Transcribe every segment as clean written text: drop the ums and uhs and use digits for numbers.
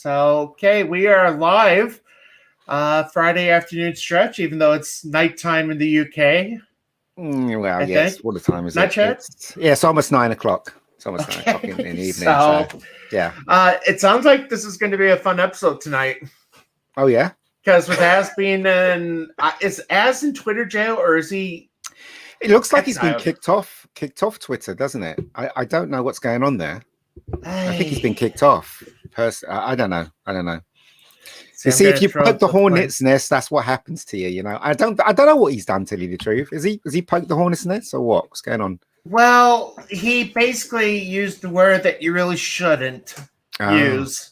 Okay, we are live Friday afternoon stretch, even though it's nighttime in the UK. Well, I yes. think. What the time is Not it? Chad? It's almost 9 o'clock. It's almost 9 o'clock in the evening. So, yeah. It sounds like this is going to be a fun episode tonight. Oh, yeah? Because with Az being in, is Az in Twitter jail or is he? It looks like he's been exiled? kicked off Twitter, doesn't it? I don't know what's going on there. I think he's been Ay. kicked off. I don't know. See, You I'm see, gonna if you throw poke the the flame. hornet's nest, that's what happens to you. You know, I don't know what he's done. Tell you the truth, has he poked the hornet's nest or what? What's going on? Well, he basically used the word that you really shouldn't use.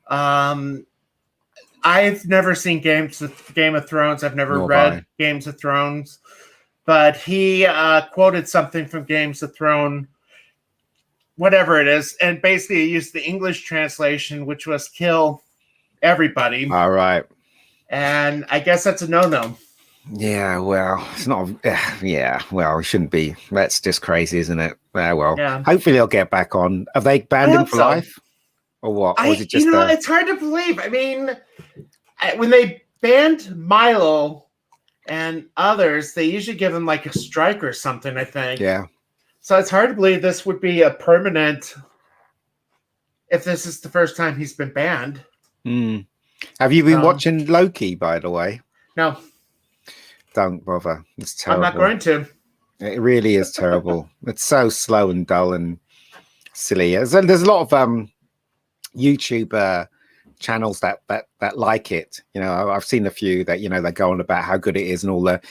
I've never seen Game of Thrones. I've never read Games of Thrones, but he quoted something from Games of Thrones, whatever it is, and basically he used the English translation, which was kill everybody. All right. And I guess that's a no-no. Yeah, well, it's not. Yeah, well, it shouldn't be. That's just crazy, isn't it? Well, yeah. Hopefully he'll get back on. Have they banned him for life, or what? Or is it just? It's hard to believe. I mean, when they banned Milo and others, they usually give him like a strike or something, I think. Yeah. So it's hard to believe this would be a permanent. If this is the first time he's been banned. Have you been watching Loki, by the way? No. Don't bother. It's terrible. I'm not going to. It really is terrible. It's so slow and dull and silly. There's a lot of YouTube channels that like it. You know, I've seen a few that they go on about how good it is and all the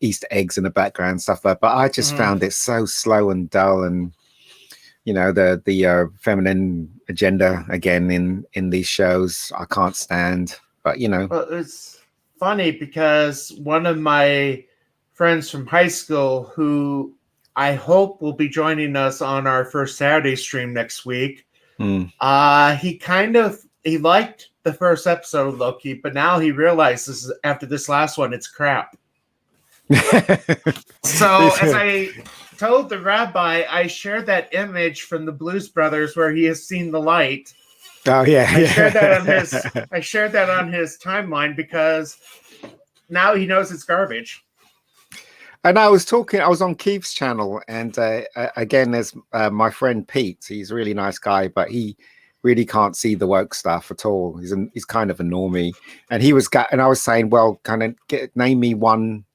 Easter eggs in the background and stuff like that. But I just found it so slow and dull, and the feminine agenda again in these shows I can't stand. But well, it's funny because one of my friends from high school, who I hope will be joining us on our first Saturday stream next week, he liked the first episode of Loki, but now he realizes after this last one it's crap. So as I told the rabbi, I shared that image from the Blues Brothers where he has seen the light. Oh yeah, I shared that on his timeline because now he knows it's garbage. And I was on Keith's channel, and again, there's my friend Pete. He's a really nice guy, but he really can't see the woke stuff at all. He's kind of a normie, and I was saying, well, name me one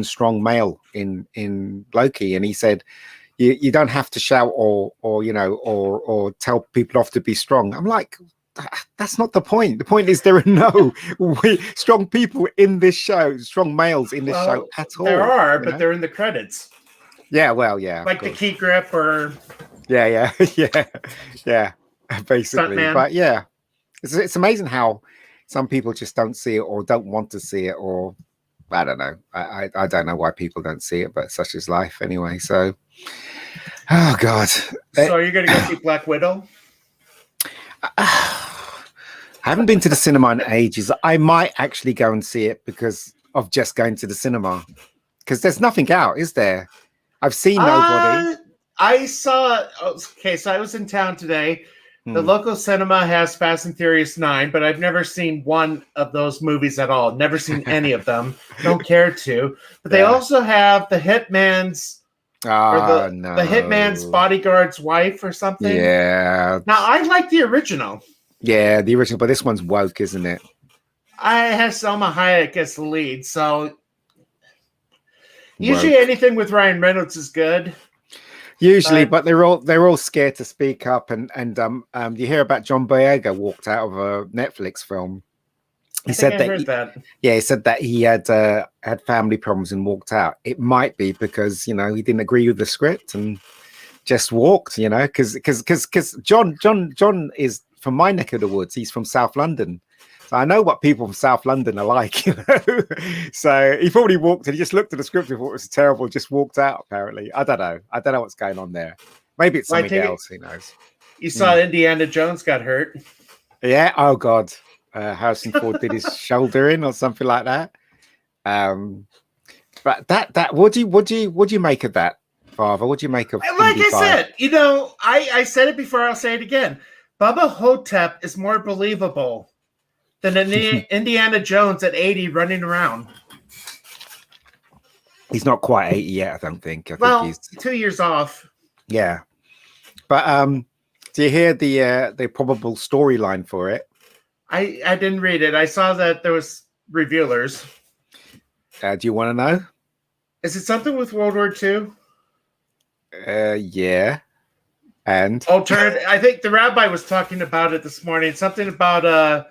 strong male in Loki, and he said, you don't have to shout or tell people off to be strong. I'm like, that's not the point. The point is there are no strong people in this show, strong males in this show at all. There are, but they're in the credits. Yeah, well, yeah. Like the key grip or... Yeah, basically. Stuntman. But yeah, it's amazing how some people just don't see it or don't want to see it, or I don't know. I don't know why people don't see it, but such is life anyway. So, oh God. So are you going to go see Black Widow? I haven't been to the cinema in ages. I might actually go and see it because of just going to the cinema. Because there's nothing out, is there? I've seen nobody. I saw... Okay, so I was in town today. The local cinema has Fast and Furious 9, but I've never seen one of those movies at all. Never seen any of them. Don't care to. But they also have the Hitman's... the Hitman's bodyguard's wife or something. Yeah. Now, I like the original. Yeah, the original, but this one's woke, isn't it? I have Selma Hayek as the lead, so usually anything with Ryan Reynolds is good. Usually, but they're all scared to speak up, and you hear about John Boyega walked out of a Netflix film. He said that he had family problems and walked out. It might be because he didn't agree with the script and just walked. Because John is from my neck of the woods. He's from South London. So I know what people from South London are like, So he probably walked and he just looked at the script and thought it was terrible, just walked out, apparently. I don't know what's going on there. Maybe it's something else, who knows. You saw Indiana Jones got hurt. Yeah, oh God. Harrison Ford did his shoulder in or something like that. But that what do you make of that, Father? What do you make of like I said, I said it before, I'll say it again. Bubba Hotep is more believable than Indiana Jones at 80 running around. He's not quite 80 yet, I don't think. I think he's 2 years off. Yeah. But do you hear the probable storyline for it? I didn't read it. I saw that there was revealers. Do you want to know? Is it something with World War II? Yeah. And alternative. I think the rabbi was talking about it this morning. Something about a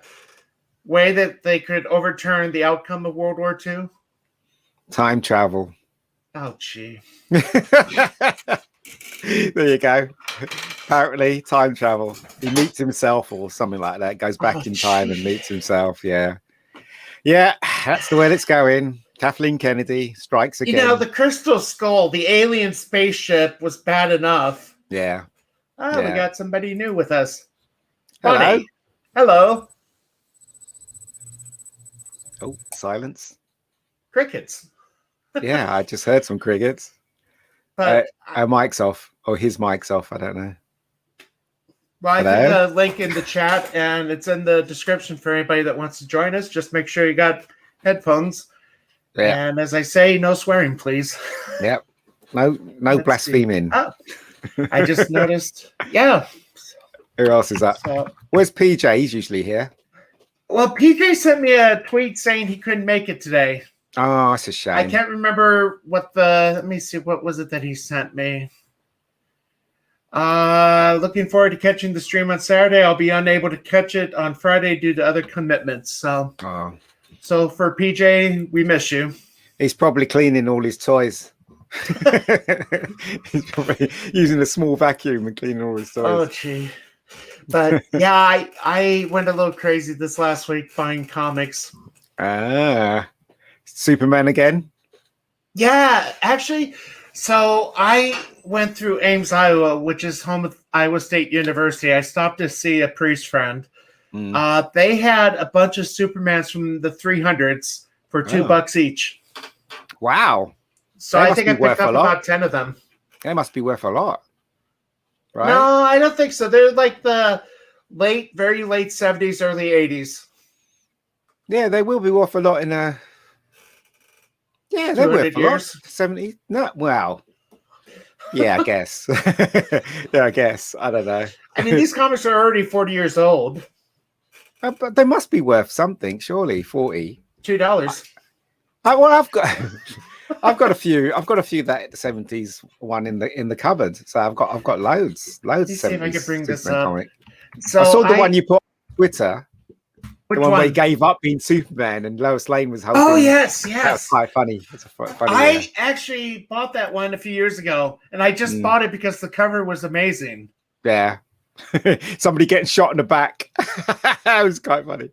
way that they could overturn the outcome of World War II. Time travel. Oh, gee. There you go. Apparently, time travel. He meets himself or something like that. Goes back in time and meets himself. Yeah. Yeah, that's the way it's going. Kathleen Kennedy strikes again. You know, the Crystal Skull, the alien spaceship, was bad enough. Yeah. Oh, yeah. We got somebody new with us. Hello. Bunny. Hello. Oh, silence. Crickets. Yeah, I just heard some crickets. But our mic's off, or his mic's off. I don't know. Well, I think the link in the chat, and it's in the description for anybody that wants to join us. Just make sure you got headphones. Yeah. And as I say, no swearing, please. Yep. No blaspheming. Oh, I just noticed. Yeah. Who else is that? So, where's PJ? He's usually here. Well, PJ sent me a tweet saying he couldn't make it today. Oh, that's a shame. I can't remember what let me see, what was it that he sent me? Looking forward to catching the stream on Saturday. I'll be unable to catch it on Friday due to other commitments. So, so for PJ, we miss you. He's probably cleaning all his toys. He's probably using a small vacuum and cleaning all his toys. Oh, gee. But yeah, I went a little crazy this last week buying comics. Superman again? Yeah, actually. So I went through Ames, Iowa, which is home of Iowa State University. I stopped to see a priest friend. They had a bunch of Supermans from the 300s for $2 each. Wow. So I think I picked up about 10 of them. They must be worth a lot. Right? No, I don't think so. They're like the very late 70s, early 80s. Yeah, they will be worth a lot in a... Yeah, they're worth a lot. 70? No, well... Yeah, I guess. Yeah, I guess. I don't know. I mean, these comics are already 40 years old. But they must be worth something, surely. 40. $2. Well, I've got a few. I've got a few that the 70s one in the cupboard. So I've got loads. Let me see if I can bring this up. Comic. So I saw the one you put on Twitter. Which the one where he gave up being Superman and Lois Lane was holding. Oh yes. That's quite funny. It's a funny. I actually bought that one a few years ago, and I just bought it because the cover was amazing. Yeah. Somebody getting shot in the back. That was quite funny.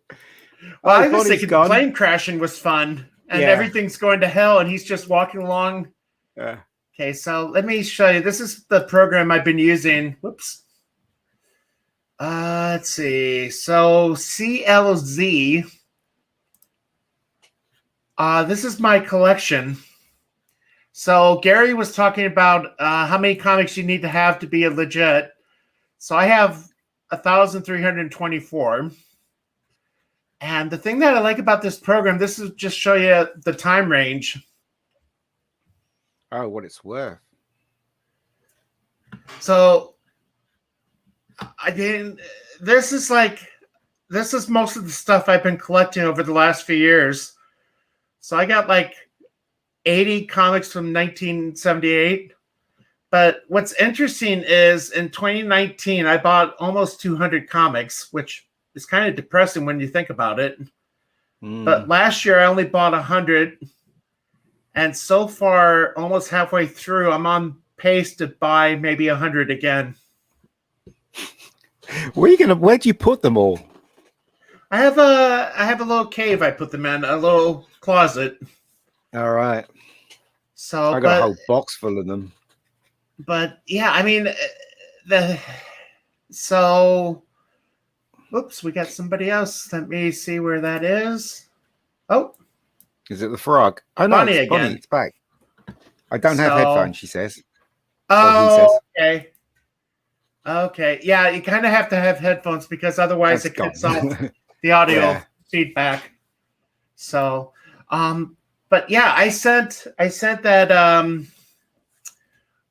Well, I was thinking plane crashing was fun, and everything's going to hell, and he's just walking along. Yeah. Okay, so let me show you. This is the program I've been using. Whoops. Let's see. So CLZ. This is my collection. So Gary was talking about how many comics you need to have to be a legit. So I have 1,324. And the thing that I like about this program, this is just show you the time range. Oh, what it's worth. So this is most of the stuff I've been collecting over the last few years. So I got like 80 comics from 1978. But what's interesting is in 2019, I bought almost 200 comics, which is kind of depressing when you think about it. But last year I only bought 100. And so far, almost halfway through, I'm on pace to buy maybe 100 again. Where do you put them all? I have a little cave I put them in, a little closet. All right. So I got a whole box full of them. But yeah, I mean, whoops, we got somebody else. Let me see where that is. Oh. Is it the frog? Oh no, it's Bonnie. It's back. I don't have headphones, she says. Oh, okay. Okay. Yeah, you kind of have to have headphones because otherwise it cuts off the audio feedback. So, but yeah, I sent that.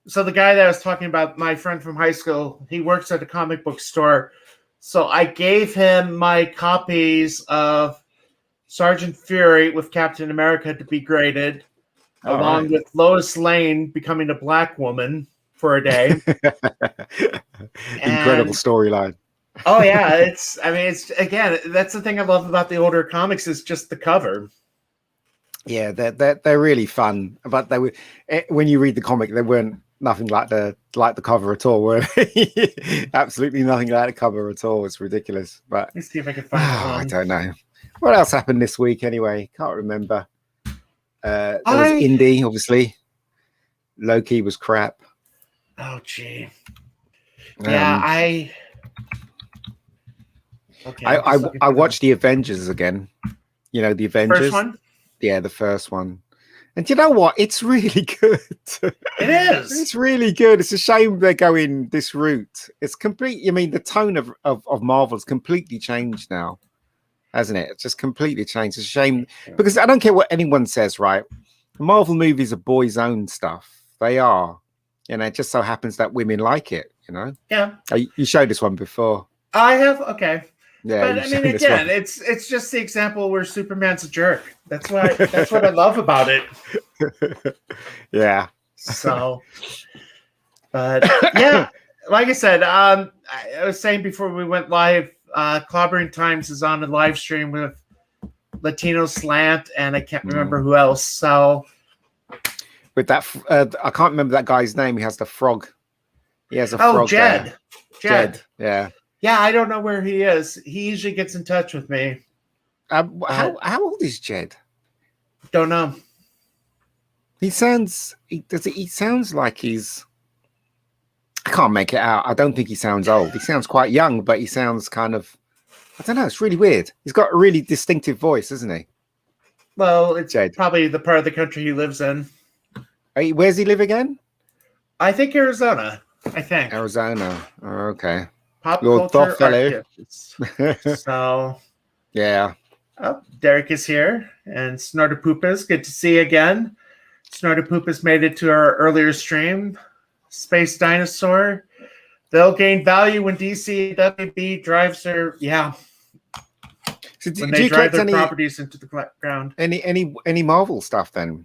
So the guy that I was talking about, my friend from high school, he works at a comic book store. So I gave him my copies of Sergeant Fury with Captain America to be graded, along with Lois Lane becoming a black woman for a day. Incredible storyline. Oh yeah, it's again, that's the thing I love about the older comics is just the cover. Yeah, they're really fun, but they were, when you read the comic, they weren't nothing like the cover at all, were they? Absolutely nothing like the cover at all. It's ridiculous. But let's see if I can find one. I don't know what else happened this week. Anyway, can't remember. There was Indy, obviously. Loki was crap. Oh gee. Yeah, I watched the Avengers again. You know, the Avengers. First one? Yeah, the first one. And you know what? It's really good. It is. It's really good. It's a shame they're going this route. It's complete. I mean, the tone of Marvel's completely changed now, hasn't it? It's just completely changed. It's a shame because I don't care what anyone says, right? Marvel movies are boys' own stuff. They are. And it just so happens that women like it, you know? Yeah. You showed this one before. I have. Okay. Yeah, but I mean, again, it's just the example where Superman's a jerk. That's what I love about it. Yeah. So, but yeah, like I said, I was saying before we went live, Clobbering Times is on a live stream with Latino Slant, and I can't remember who else. So, with that, I can't remember that guy's name. He has the frog. He has a frog. Oh, Jed. Jed. Yeah. Yeah, I don't know where he is. He usually gets in touch with me. How old is Jed? Don't know. He sounds like he's. I can't make it out. I don't think he sounds old. He sounds quite young, but he sounds kind of. I don't know. It's really weird. He's got a really distinctive voice, isn't he? Well, it's Jed. Probably the part of the country he lives in. Where's he live again? I think Arizona. Arizona. Oh, okay. Pop culture fellow. So yeah. Oh, Derek is here, and Snortopoopas. Good to see you again. Snortopoopas made it to our earlier stream. Space Dinosaur. They'll gain value when DC WB drives their So when they drive their properties into the ground. Any Marvel stuff then?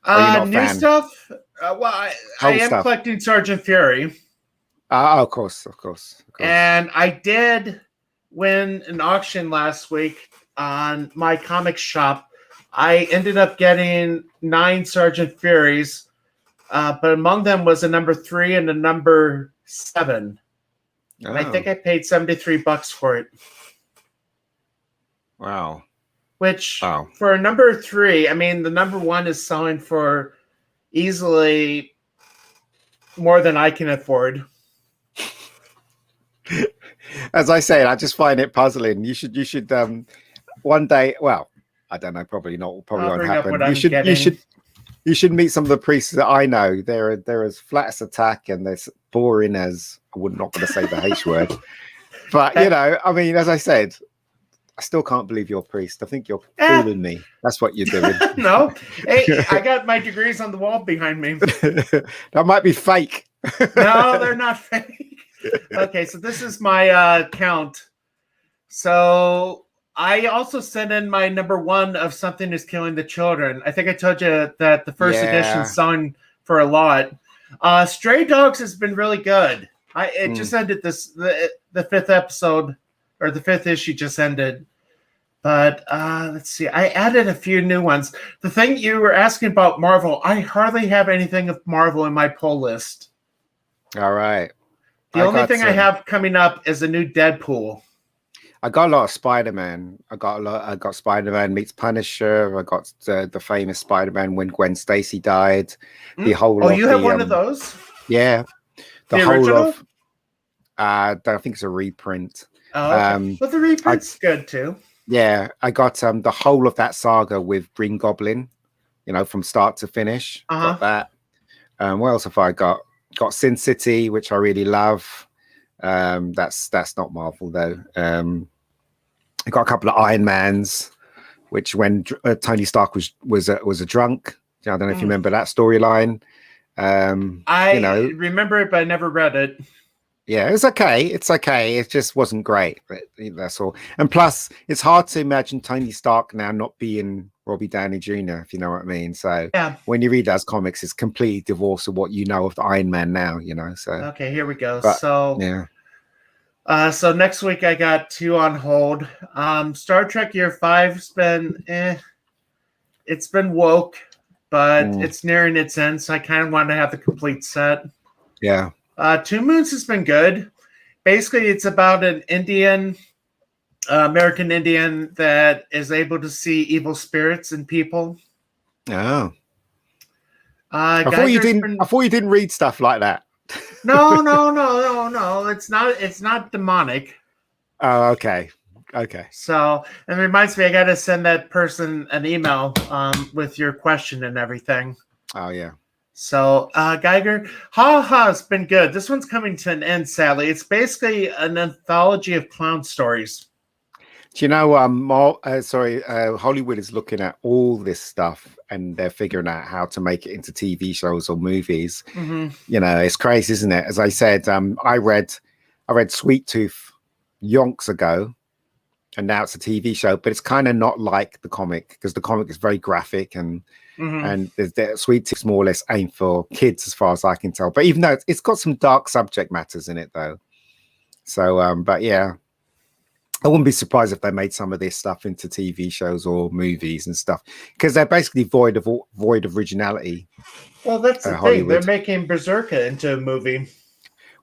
New stuff. Well, I am collecting Sergeant Fury. Of course. And I did win an auction last week on my comic shop. I ended up getting 9 Sergeant Furies, but among them was a number 3 and a number 7. And I think I paid $73 for it. Wow. Which for a number 3, I mean, the number 1 is selling for easily more than I can afford. As I said, I just find it puzzling. You should one day. Well, I don't know. Probably not. Probably won't happen. You should meet some of the priests that I know. They're as flat as a tack and they're boring as I'm not going to say the H word. But you know, I mean, as I said, I still can't believe you're a priest. I think you're fooling me. That's what you're doing. No, hey, I got my degrees on the wall behind me. That might be fake. No, they're not fake. Okay, so this is my count. So I also sent in my number 1 of Something is Killing the Children. I think I told you that the first edition selling for a lot. Stray Dogs has been really good. It just ended the 5th episode, or the 5th issue just ended. But let's see. I added a few new ones. The thing you were asking about Marvel, I hardly have anything of Marvel in my pull list. All right. The only thing I have coming up is a new Deadpool. I got a lot of Spider-Man. I got Spider-Man meets Punisher. I got the famous Spider-Man when Gwen Stacy died. The whole. Oh, you have one of those? Yeah. The whole original? Of. I think it's a reprint. Oh, okay. But the reprint's good too. Yeah, I got the whole of that saga with Green Goblin. You know, from start to finish. Got that. What else have I got? got Sin City, which I really love. That's not Marvel though. I got a couple of Iron Mans, which when Tony Stark was a drunk. I don't know if you remember that storyline. I remember it, but I never read it. Yeah, it's okay. It's okay. It just wasn't great. But that's all. And plus, it's hard to imagine Tony Stark now not being Robbie Downey Jr., if you know what I mean. So when you read those comics, it's completely divorced of what you know of the Iron Man now, So okay, here we go. But, so so next week I got 2 on hold. Star Trek Year 5's been it's been woke, but it's nearing its end, so I kind of want to have the complete set. Yeah. 2 Moons has been good. Basically, it's about an American Indian that is able to see evil spirits in people. Oh. I thought you didn't read stuff like that. No. It's not demonic. Oh, okay. So it reminds me, I got to send that person an email with your question and everything. Oh yeah. So Geiger, has been good. This one's coming to an end, sadly. It's basically an anthology of clown stories. Do you know? Hollywood is looking at all this stuff and they're figuring out how to make it into TV shows or movies. Mm-hmm. It's crazy, isn't it? As I said, I read Sweet Tooth yonks ago, and now it's a TV show, but it's kind of not like the comic because the comic is very graphic and Sweet Tooth's more or less aimed for kids, as far as I can tell. But even though it's got some dark subject matters in it, though. So, but yeah. I wouldn't be surprised if they made some of this stuff into TV shows or movies and stuff because they're basically void of originality. Well, that's the thing. They're making Berserker into a movie.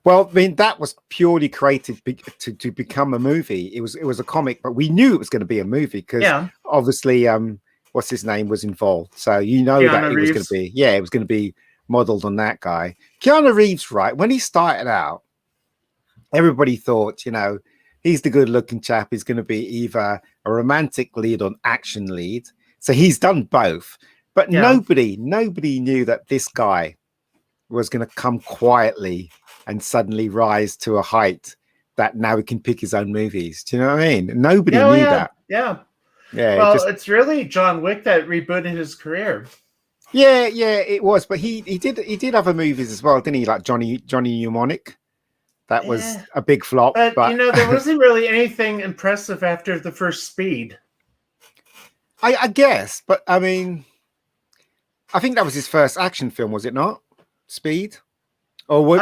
Well, I mean, that was purely created to become a movie. It was a comic, but we knew it was going to be a movie because obviously, what's his name was involved. So Keanu that Reeves. It was going to be, it was going to be modeled on that guy. Keanu Reeves, right? When he started out, everybody thought, he's the good-looking chap. He's going to be either a romantic lead or an action lead. So he's done both. But nobody knew that this guy was going to come quietly and suddenly rise to a height that now he can pick his own movies. Do you know what I mean? Nobody knew that. Yeah. Yeah. Well, it's really John Wick that rebooted his career. Yeah, it was. But he did other movies as well, didn't he? Like Johnny Mnemonic. That was a big flop. But there wasn't really anything impressive after the first Speed. I guess, but I mean, I think that was his first action film, was it not? Speed, or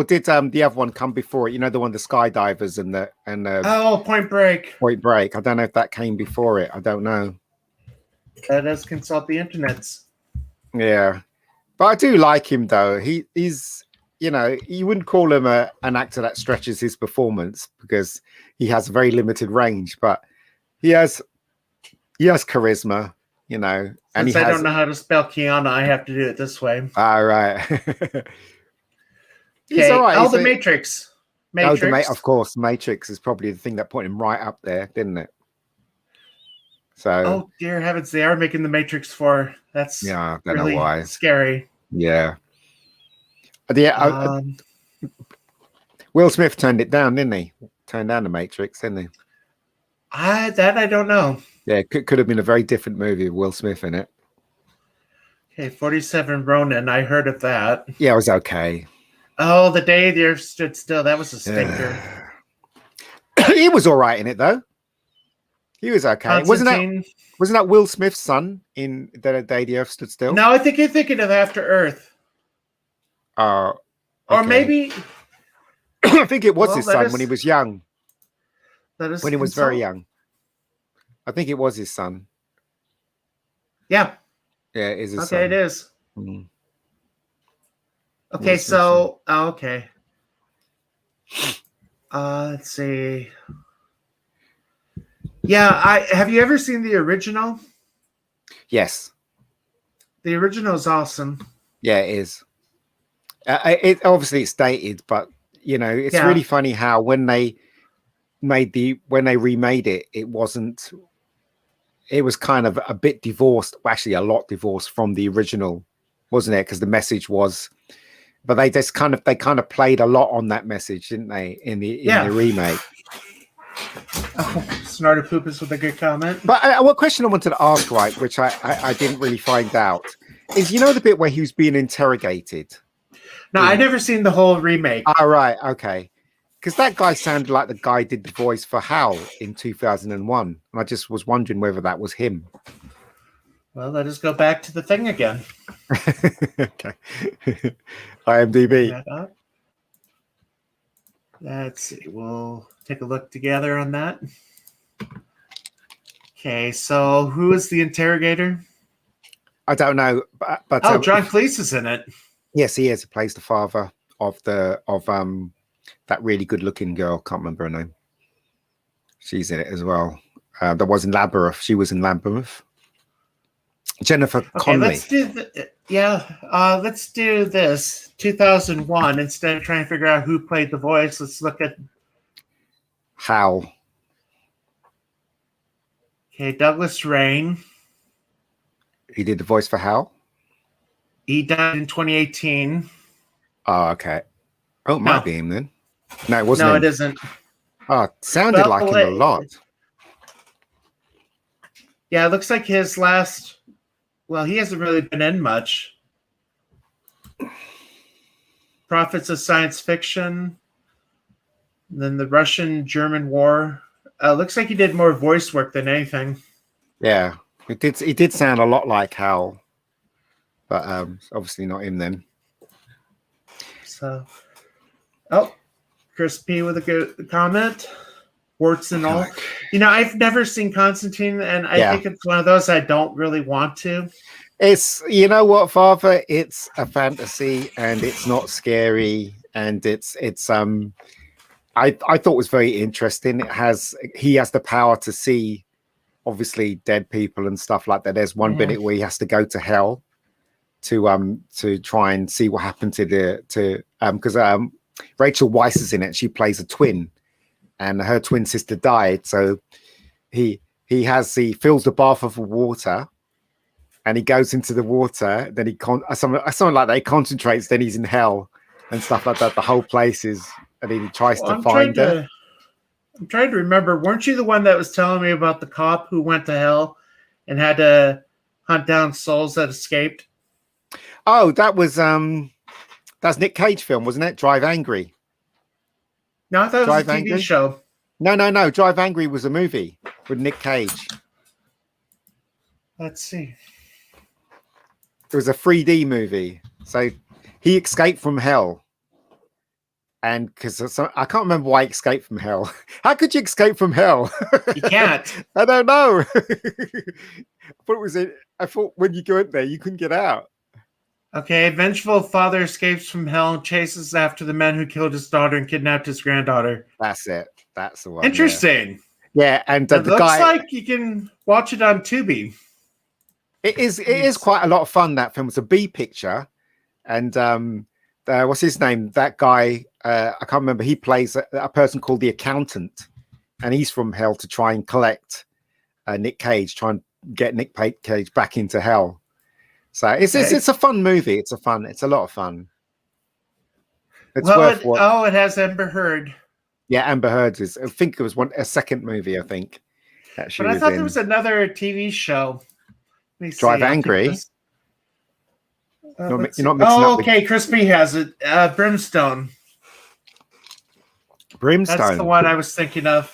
did the other one come before it? The one, the skydivers and Point Break. Point Break. I don't know if that came before it. I don't know. Let us consult the internets. Yeah, but I do like him though. He's. You wouldn't call him an actor that stretches his performance because he has a very limited range, but he has charisma, and Since I don't know how to spell Keanu, I have to do it this way. All right. He's all right. The Matrix. Of course, Matrix is probably the thing that put him right up there, didn't it? So. Oh dear heavens, they are making the Matrix 4. That's I don't really know why. Scary. Yeah. Will Smith turned it down, didn't he? Turned down the Matrix, didn't he? I don't know. Yeah, it could have been a very different movie with Will Smith in it. Okay, 47 Ronin. I heard of that. Yeah, it was okay. Oh, The Day the Earth Stood Still. That was a stinker. He was all right in it, though. He was okay. Wasn't that Will Smith's son in The Day the Earth Stood Still? No, I think you're thinking of After Earth. Okay. Or maybe I think it was his son when he was young. When he was very young. I think it was his son. Yeah. Yeah, it is his son. Okay, it is. Mm. Okay, so okay. Let's see. Yeah, have you ever seen the original? Yes. The original is awesome. Yeah, it is. It obviously it's dated, but it's really funny how when they remade it, it was kind of a bit divorced, actually a lot divorced from the original, wasn't it? Because the message was but they kind of played a lot on that message, didn't they? In the remake. Oh, Snorter Poopus with a good comment. But what question I wanted to ask, right, which I didn't really find out, is the bit where he was being interrogated. No, I never seen the whole remake. Oh, right, okay. Because that guy sounded like the guy did the voice for Hal in 2001. And I just was wondering whether that was him. Well, let us go back to the thing again. Okay. IMDb. Let's see. We'll take a look together on that. Okay, so who is the interrogator? I don't know. But John Cleese is in it. Yes, he is. He plays the father of that really good-looking girl. Can't remember her name. She's in it as well. That was in Labyrinth. She was in Labyrinth. Jennifer Connelly. Let's do this. 2001. Instead of trying to figure out who played the voice, let's look at Hal. Okay, Douglas Rain. He did the voice for Hal. He died in 2018. Oh, okay. Oh, it might be him then. No, it wasn't. No, him. It isn't. Oh, it sounded like him a lot. Yeah, it looks like his last. Well, he hasn't really been in much. Prophets of Science Fiction. Then the Russian-German War. Looks like he did more voice work than anything. Yeah, it did sound a lot like Hal, but obviously not him then. So, Chris P with a good comment. Warts and all. I've never seen Constantine, and I think it's one of those I don't really want to. It's, you know what, Father? It's a fantasy, and it's not scary, and it's I thought it was very interesting. He has the power to see, obviously, dead people and stuff like that. There's one minute where he has to go to hell to try and see what happened because Rachel Weisz is in it. She plays a twin, and her twin sister died. So he fills the bath of water, and he goes into the water. Then something like that. He concentrates. Then he's in hell and stuff like that. The whole place is. And he tries to find her. I'm trying to remember. Weren't you the one that was telling me about the cop who went to hell and had to hunt down souls that escaped? Oh, that's Nick Cage film, wasn't it? Drive Angry. No, I thought it was a TV show. No. Drive Angry was a movie with Nick Cage. Let's see. It was a 3D movie. So he escaped from hell. And because I can't remember why he escaped from hell. How could you escape from hell? You can't. I don't know. I thought when you go in there, you couldn't get out. Okay, vengeful father escapes from hell and chases after the men who killed his daughter and kidnapped his granddaughter. That's it. That's the one. Interesting. Yeah, and it looks like you can watch it on Tubi. It is quite a lot of fun. That film. It's a B picture, and what's his name? That guy. I can't remember. He plays a person called the Accountant, and he's from hell to try and collect Nick Cage, try and get Nick Cage back into hell. So it's a fun movie. It's a lot of fun. It's worth watching. It has Amber Heard. Yeah, Amber Heard is. I think it was a second movie. I think. But I thought there was another TV show. Drive Angry. You're not mixing up. Okay, Chris B has it. Brimstone. Brimstone. That's the one I was thinking of.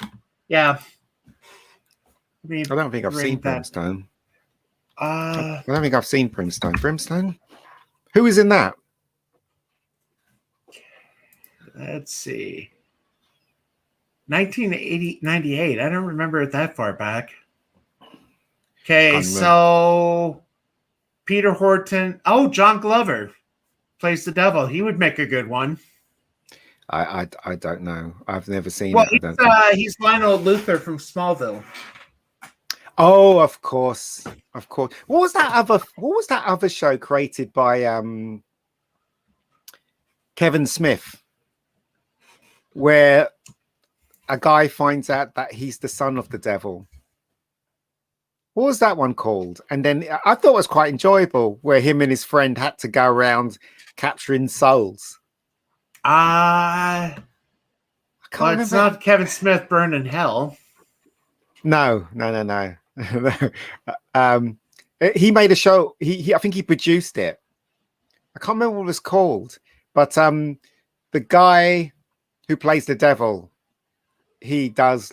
Yeah. I don't think I've seen Brimstone. I don't think I've seen Brimstone. Brimstone? Who is in that? Let's see. 98. I don't remember it that far back. Okay, so Peter Horton. Oh, John Glover plays the devil. He would make a good one. I don't know. I've never seen it. He's Lionel Luthor from Smallville. Oh, of course. What was that other show created by Kevin Smith, where a guy finds out that he's the son of the devil? What was that one called? And then I thought it was quite enjoyable, where him and his friend had to go around capturing souls. Well, it's not Kevin Smith Burn in Hell. No. He made a show. I think he produced it. I can't remember what it was called, but the guy who plays the devil, he does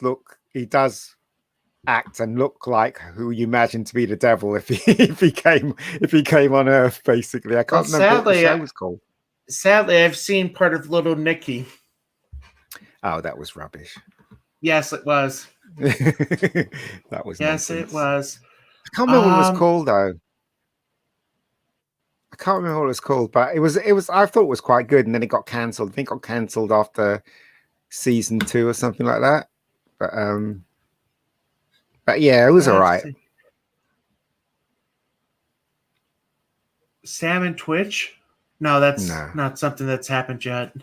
act and look like who you imagine to be the devil if he came on Earth. Basically, I can't remember what the show was called. Sadly, I've seen part of Little Nicky. Oh, that was rubbish. Yes, it was. That was yes, nonsense. It was. I can't remember what it was called though. I can't remember what it was called, but it was. I thought it was quite good, and then it got cancelled. I think it got cancelled after season 2 or something like that. But yeah, it was all right. Sam and Twitch? No, that's not something that's happened yet.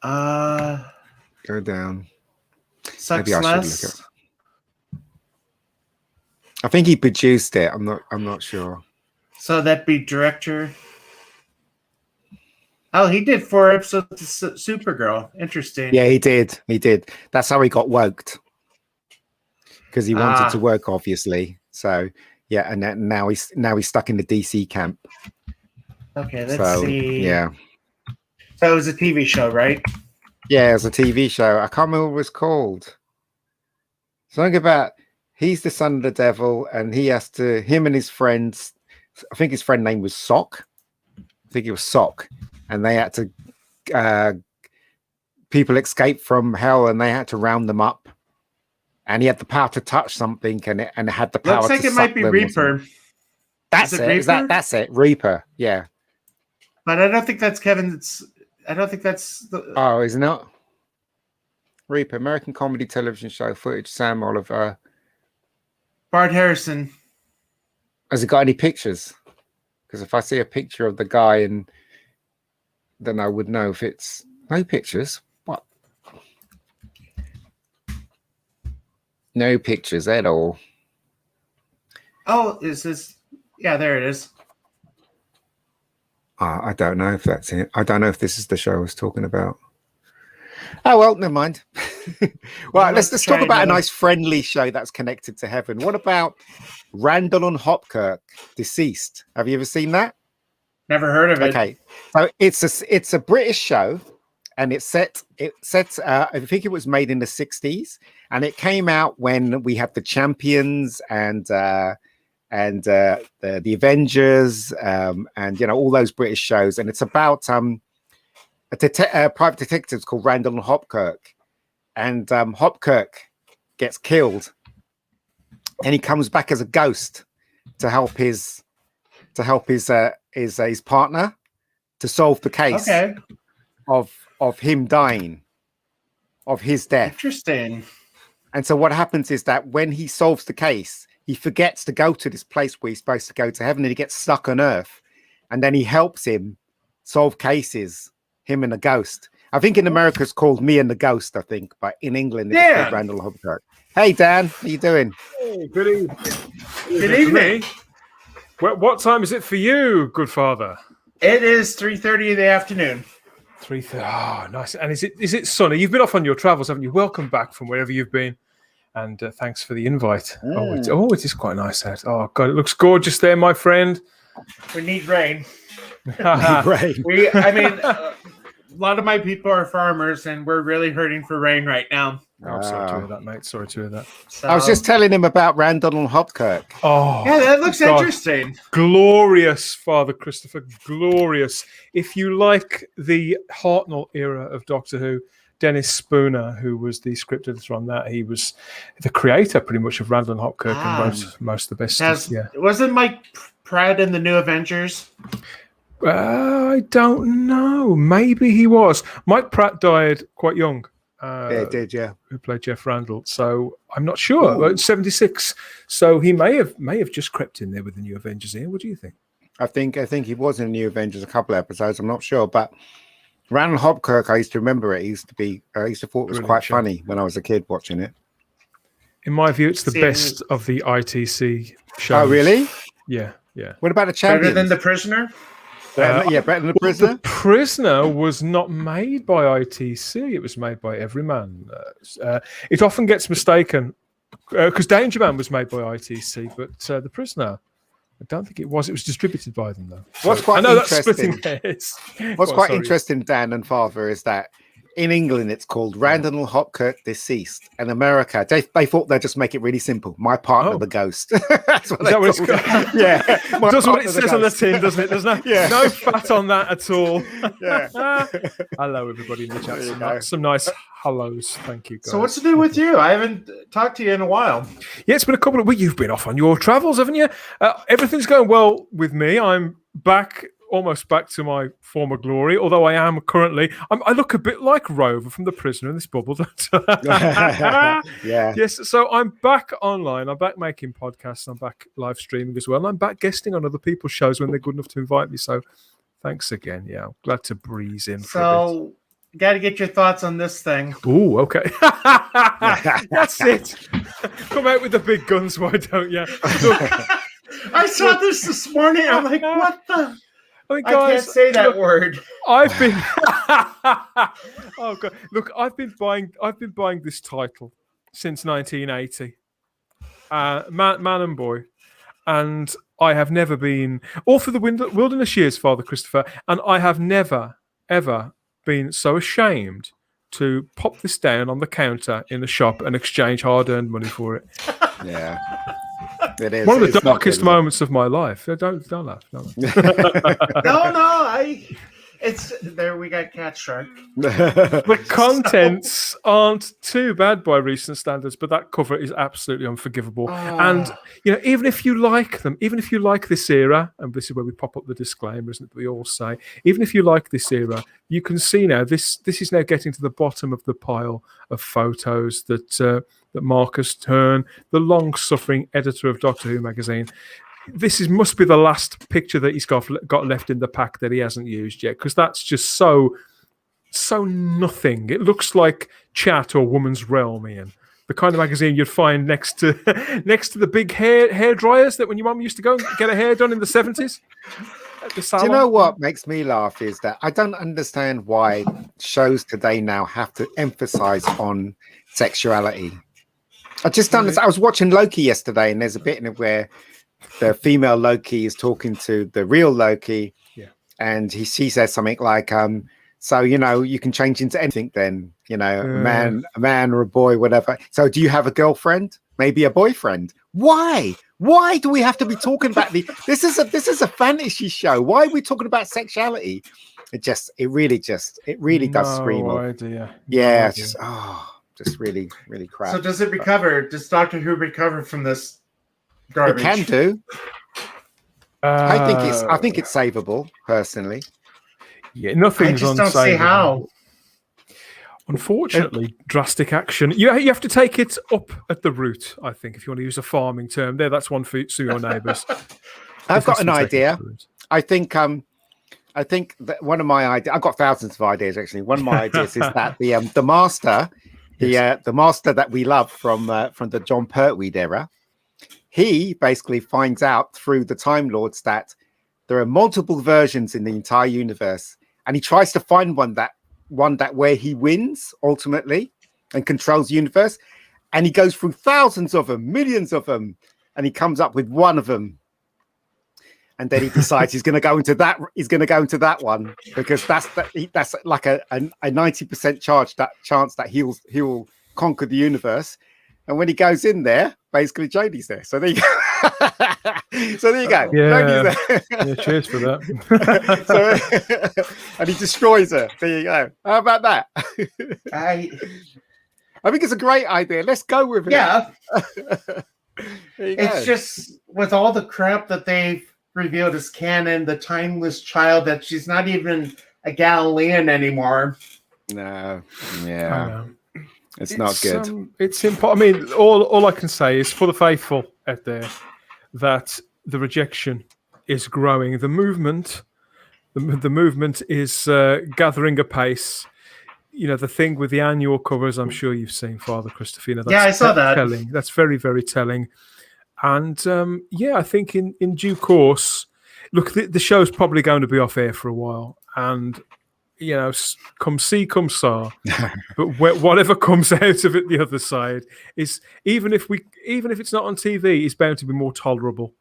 Go down. Sucks Less. I think he produced it. I'm not sure. So that'd be director. Oh, he did 4 episodes of Supergirl. Interesting. Yeah, he did. That's how he got woked. Because he wanted to work, obviously. So yeah, and now he's stuck in the DC camp. Okay, let's see. Yeah. So it was a TV show, right? Yeah, it was a TV show. I can't remember what it was called. Something about he's the son of the devil, and him and his friends. I think his friend name was Sock. I think it was Sock, and they had to. People escaped from hell, and they had to round them up. And he had the power to touch something, and it had the power. Looks like to it might be Reaper. That's it. Reaper? That's it. Reaper. Yeah. But I don't think that's Kevin. I don't think that's the. Oh, is it not? Reaper, American comedy television show footage. Sam Oliver. Bart Harrison. Has it got any pictures? Because if I see a picture of the guy, then I would know if it's no pictures. What? No pictures at all. Oh, is this? Yeah, there it is. I don't know if that's it. I don't know if this is the show I was talking about. Oh, well, never mind. Well, let's talk about a nice friendly show that's connected to heaven. What about Randall and Hopkirk, Deceased? Have you ever seen that? Never heard of it. Okay. So it's a British show, and it set I think it was made in the 60s, and it came out when we had the Champions and the Avengers, and all those British shows, and it's about private detectives called Randall and Hopkirk, and Hopkirk gets killed, and he comes back as a ghost to help his partner to solve the case of him dying, of his death. Interesting. And so what happens is that when he solves the case, he forgets to go to this place where he's supposed to go to heaven, and he gets stuck on Earth. And then he helps him solve cases, him and the ghost. I think in America it's called Me and the Ghost, I think, but in England it's called Randall Hopkirk. Hey, Dan, how you doing? Hey, good evening. Good evening. What time is it for you, good father? It is 3:30 in the afternoon. 3:30. Oh, nice. And is it sunny? You've been off on your travels, haven't you? Welcome back from wherever you've been. And thanks for the invite. It is quite nice out. Oh, God, it looks gorgeous there, my friend. We need rain. Rain. A lot of my people are farmers, and we're really hurting for rain right now. Oh, I'm sorry to hear that, mate. Sorry to hear that. So, I was just telling him about Randall and Hopkirk. Oh, yeah, that looks interesting. Glorious, Father Christopher. Glorious. If you like the Hartnell era of Doctor Who, Dennis Spooner, who was the script editor on that, he was the creator pretty much of Randall and Hopkirk and wrote most of the best. Wasn't Mike Pratt in the New Avengers? I don't know. Maybe he was. Mike Pratt died quite young. Yeah, he did, yeah. Who played Jeff Randall? So I'm not sure. 76. So he may have just crept in there with the New Avengers here. What do you think? I think he was in the New Avengers a couple of episodes. I'm not sure, but Randall Hopkirk, I used to remember it. I used to thought it was quite funny when I was a kid watching it. In my view, it's the best of the ITC shows. Oh, really? Yeah. What about the Champions? Better than The Prisoner? Better than The Prisoner? The Prisoner was not made by ITC. It was made by Everyman. It often gets mistaken because Danger Man was made by ITC, but The Prisoner, I don't think it was. It was distributed by them, though. What's quite interesting? What's quite interesting, Dan and Father, is that in England it's called Randall Hopkirk Deceased. In America, they thought they'd just make it really simple. My partner, the ghost. That's what it's called. Yeah, that's what it says on the tin, doesn't it? There's no fat on that at all. Yeah. Hello, everybody in the chat. Some nice hellos. Thank you, guys. So what's to do with you? I haven't talked to you in a while. Yeah, it's been a couple of weeks. You've been off on your travels, haven't you? Everything's going well with me. I'm back. Almost back to my former glory, although I am currently. I look a bit like Rover from The Prisoner in this bubble. Yeah. Yes. So I'm back online. I'm back making podcasts. I'm back live streaming as well. And I'm back guesting on other people's shows when they're good enough to invite me. So thanks again. Yeah, I'm glad to breeze in. So, got to get your thoughts on this thing. Ooh, okay. That's it. Come out with the big guns, why don't you? I saw this morning. I'm like, what the? Guys, I can't say that word. I've been. Oh god! Look, I've been buying this title since 1980. Man and Boy, and I have never been all through the wilderness years, Father Christopher, and I have never ever been so ashamed to pop this down on the counter in the shop and exchange hard-earned money for it. Yeah. It is. One of the darkest moments of my life. Don't laugh. It's there. We got Cat Shark. The contents aren't too bad by recent standards, but that cover is absolutely unforgivable. And even if you like them, even if you like this era, and this is where we pop up the disclaimer, isn't it? We all say, even if you like this era, you can see now this is now getting to the bottom of the pile of photos that Marcus Tern, the long-suffering editor of Doctor Who magazine. Must be the last picture that he's got left in the pack that he hasn't used yet, because that's just so nothing. It looks like Chat or Woman's Realm, Ian. The kind of magazine you'd find next to the big hair dryers that when your mum used to go and get her hair done in the 70s. Do you know what makes me laugh is that I don't understand why shows today now have to emphasize on sexuality. I just don't understand. I was watching Loki yesterday, and there's a bit in it where the female Loki is talking to the real Loki, and she says something like, so you can change into anything then, a man or a boy, whatever. So do you have a girlfriend? Maybe a boyfriend? Why do we have to be talking about this is a fantasy show? Why are we talking about sexuality? It really does scream. Idea. Yeah, just really, really crap. So does it recover? Does Doctor Who recover from this garbage? It can do. I think it's savable, personally. Yeah, nothing's unsavable. I just don't see how. Unfortunately, drastic action. You have to take it up at the root, I think, if you want to use a farming term. That's one for your neighbours. I've got an idea. I think that one of my ideas. I've got thousands of ideas actually. One of my ideas is that the master. The master that we love from the John Pertwee era, he basically finds out through the Time Lords that there are multiple versions in the entire universe, and he tries to find one that where he wins ultimately and controls the universe, and he goes through thousands of them, millions of them, and he comes up with one of them. And then he decides he's going to go into that. He's going to go into that one because that's like a 90% chance that he'll conquer the universe. And when he goes in there, basically Jodie's there. So there you go. So there you go. Yeah. Yeah, cheers for that. And he destroys her. There you go. How about that? I think it's a great idea. Let's go with it. Yeah. It's just with all the crap that they've revealed as canon, the timeless child, that she's not even a Galilean anymore. No, yeah, it's not good. It's important. I mean, all I can say is for the faithful out there that the rejection is growing. The movement is gathering apace. the thing with the annual covers, I'm sure you've seen, Father Christopher. That's I saw that. Telling. That's very, very telling. And I think in due course, look, the show's probably going to be off air for a while, and come see, come saw. But whatever comes out of it the other side is, even if it's not on TV, is bound to be more tolerable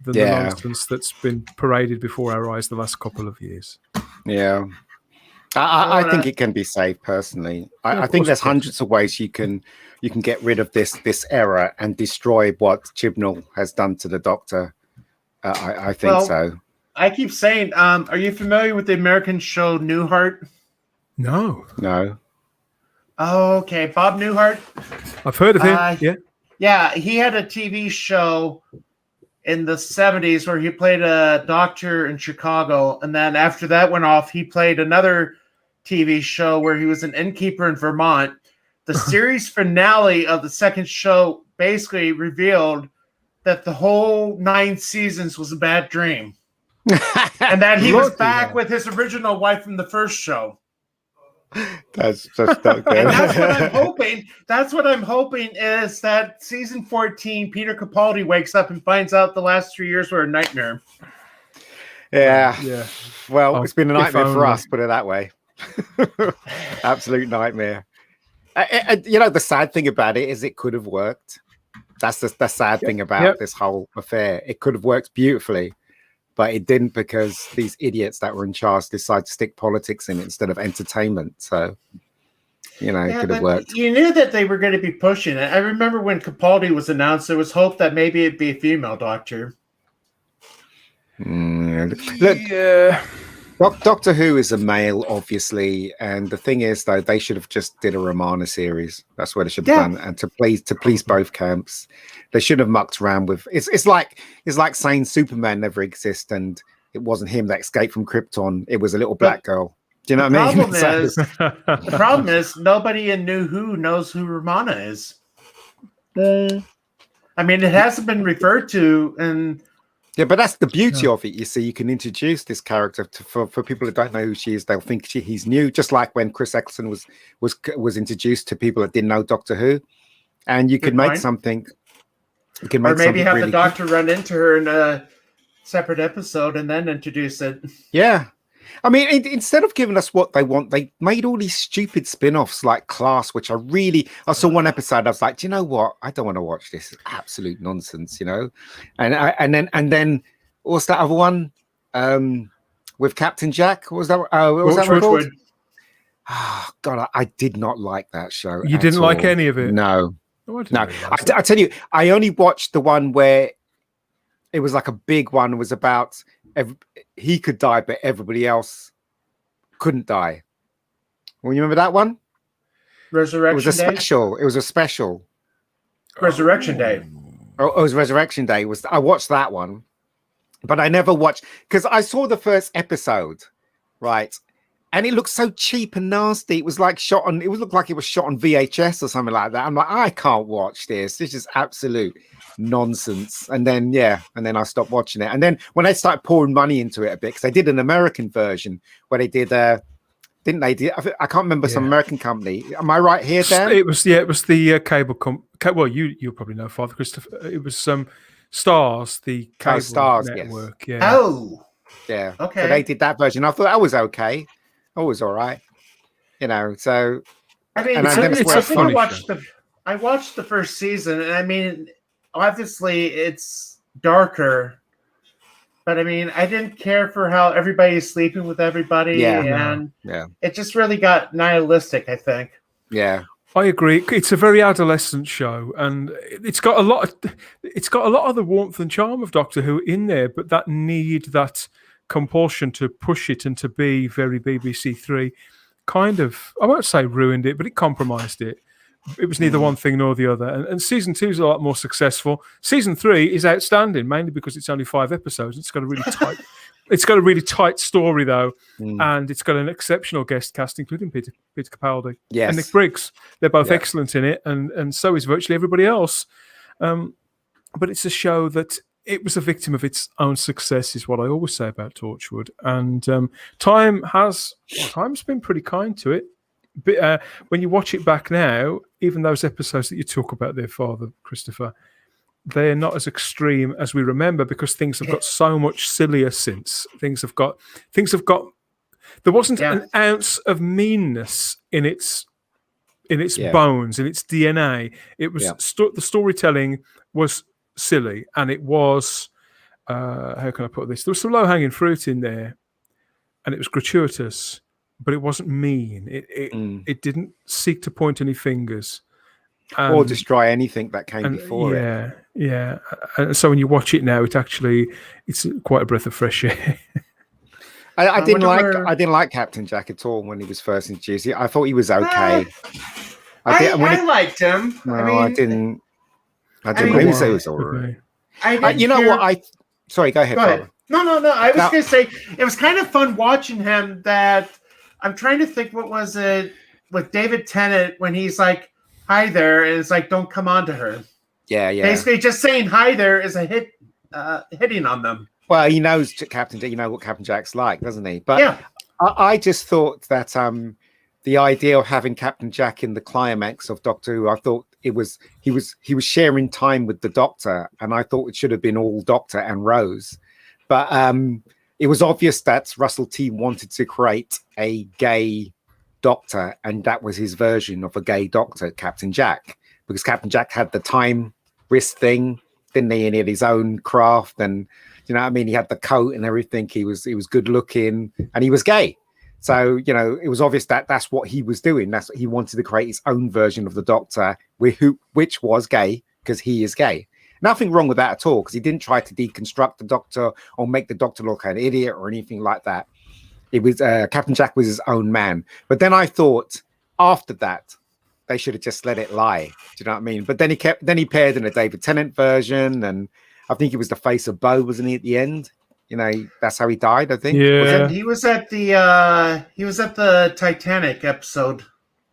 than the nonsense that's been paraded before our eyes the last couple of years. Yeah. I think it can be saved personally. I think there's hundreds of ways you can get rid of this error and destroy what Chibnall has done to the Doctor. I think so. I keep saying, are you familiar with the American show Newhart? No. Oh, okay. Bob Newhart. I've heard of him. Yeah, he had a TV show in the 70s where he played a doctor in Chicago. And then after that went off, he played another TV show where he was an innkeeper in Vermont. The series finale of the second show basically revealed that the whole 9 seasons was a bad dream. And that he was back with his original wife from the first show. That's just not good. And that's what I'm hoping. That's what I'm hoping is that season 14, Peter Capaldi wakes up and finds out the last 3 years were a nightmare. Yeah. Well, it's been a nightmare for us, put it that way. Absolute nightmare. The sad thing about it is it could have worked. That's the sad thing about this whole affair. It could have worked beautifully, but it didn't because these idiots that were in charge decided to stick politics in it instead of entertainment. So, it could have worked. You knew that they were going to be pushing it. I remember when Capaldi was announced, there was hope that maybe it'd be a female doctor. Look, Doctor Who is a male, obviously, and the thing is, though, they should have just did a Romana series. That's what they should have done, and to please both camps, they should have mucked around with. It's like saying Superman never exists, and it wasn't him that escaped from Krypton. It was a little black girl. Do you know what I mean? The problem is nobody in New Who knows who Romana is. I mean, it hasn't been referred to, and. Yeah, but that's the beauty of it. You see, you can introduce this character for people who don't know who she is. They'll think he's new, just like when Chris Eccleston was introduced to people that didn't know Doctor Who, and you can make something. You can make, or maybe have really the Doctor run into her in a separate episode and then introduce it. Yeah, I mean, instead of giving us what they want, they made all these stupid spin-offs like Class, which I saw one episode. I was like, do you know what? I don't want to watch this. It's absolute nonsense, And then what's that other one with Captain Jack? What was that? What was that called? Oh, God, I did not like that show. You didn't like any of it? No. I tell you, I only watched the one where it was like a big one. It was about he could die, but everybody else couldn't die. Well, you remember that one? Resurrection Day? It was a special. Resurrection Day. Oh, it was Resurrection Day. I watched that one, but I never watched because I saw the first episode, right? And it looked so cheap and nasty. It was like looked like it was shot on VHS or something like that. I'm like, I can't watch this. This is absolute nonsense. And then I stopped watching it. And then when they started pouring money into it a bit, because they did an American version where they did didn't they? I can't remember some American company. Am I right here, Dan? It was the cable well, you'll probably know, Father Christopher. It was Stars, the cable network. Yes. Yeah. Oh, yeah. Okay. So they did that version. I thought that was okay. It was all right. So I mean, I watched the first season, and I mean, obviously it's darker, but I mean, I didn't care for how everybody's sleeping with everybody, and it just really got nihilistic, I think. Yeah, I agree. It's a very adolescent show, and it's got a lot of the warmth and charm of Doctor Who in there, but that compulsion to push it and to be very BBC Three kind of, I won't say ruined it, but it compromised it. It was neither one thing nor the other. And season 2 is a lot more successful. Season 3 is outstanding, mainly because it's only 5 episodes. It's got a really tight story though, and it's got an exceptional guest cast, including Peter Capaldi and Nick Briggs. They're both excellent in it, and so is virtually everybody else. But it's a show that it was a victim of its own success, is what I always say about Torchwood. And time's been pretty kind to it, But when you watch it back now, even those episodes that you talk about their father, Christopher, they're not as extreme as we remember because things have got so much sillier since. Things have got. There wasn't an ounce of meanness in its bones, in its DNA. It was the storytelling was silly, and it was how can I put this? There was some low-hanging fruit in there, and it was gratuitous, but it wasn't mean. It didn't seek to point any fingers or destroy anything that came before it. Yeah. And so when you watch it now, it's quite a breath of fresh air. I didn't like Captain Jack at all when he was first introduced. I thought he was okay. I liked him. No, I didn't. Maybe say it was all right. Sorry, go ahead. Go ahead. No. I was going to say it was kind of fun watching him. That I'm trying to think. What was it with David Tennant when he's like, "Hi there," and it's like, "Don't come on to her." Yeah. Basically, just saying "Hi there" is a hitting on them. Well, he knows Captain Jack. You know what Captain Jack's like, doesn't he? But I just thought that the idea of having Captain Jack in the climax of Doctor Who, I thought he was sharing time with the Doctor, and I thought it should have been all Doctor and Rose. But it was obvious that Russell T wanted to create a gay Doctor, and that was his version of a gay Doctor, Captain Jack, because Captain Jack had the time wrist thing, didn't he? And he had his own craft, and you know what I mean? He had the coat and everything. He was good looking, and he was gay. So, you know, it was obvious that that's what he was doing. That's what he wanted to create his own version of the Doctor, which was gay, because he is gay. Nothing wrong with that at all, because he didn't try to deconstruct the Doctor or make the Doctor look like an idiot or anything like that. It was Captain Jack was his own man. But then I thought after that, they should have just let it lie. Do you know what I mean? But then he paired in a David Tennant version, and I think he was the face of Bo, wasn't he, at the end? You know, that's how he died, I think. Yeah. He was at the Titanic episode.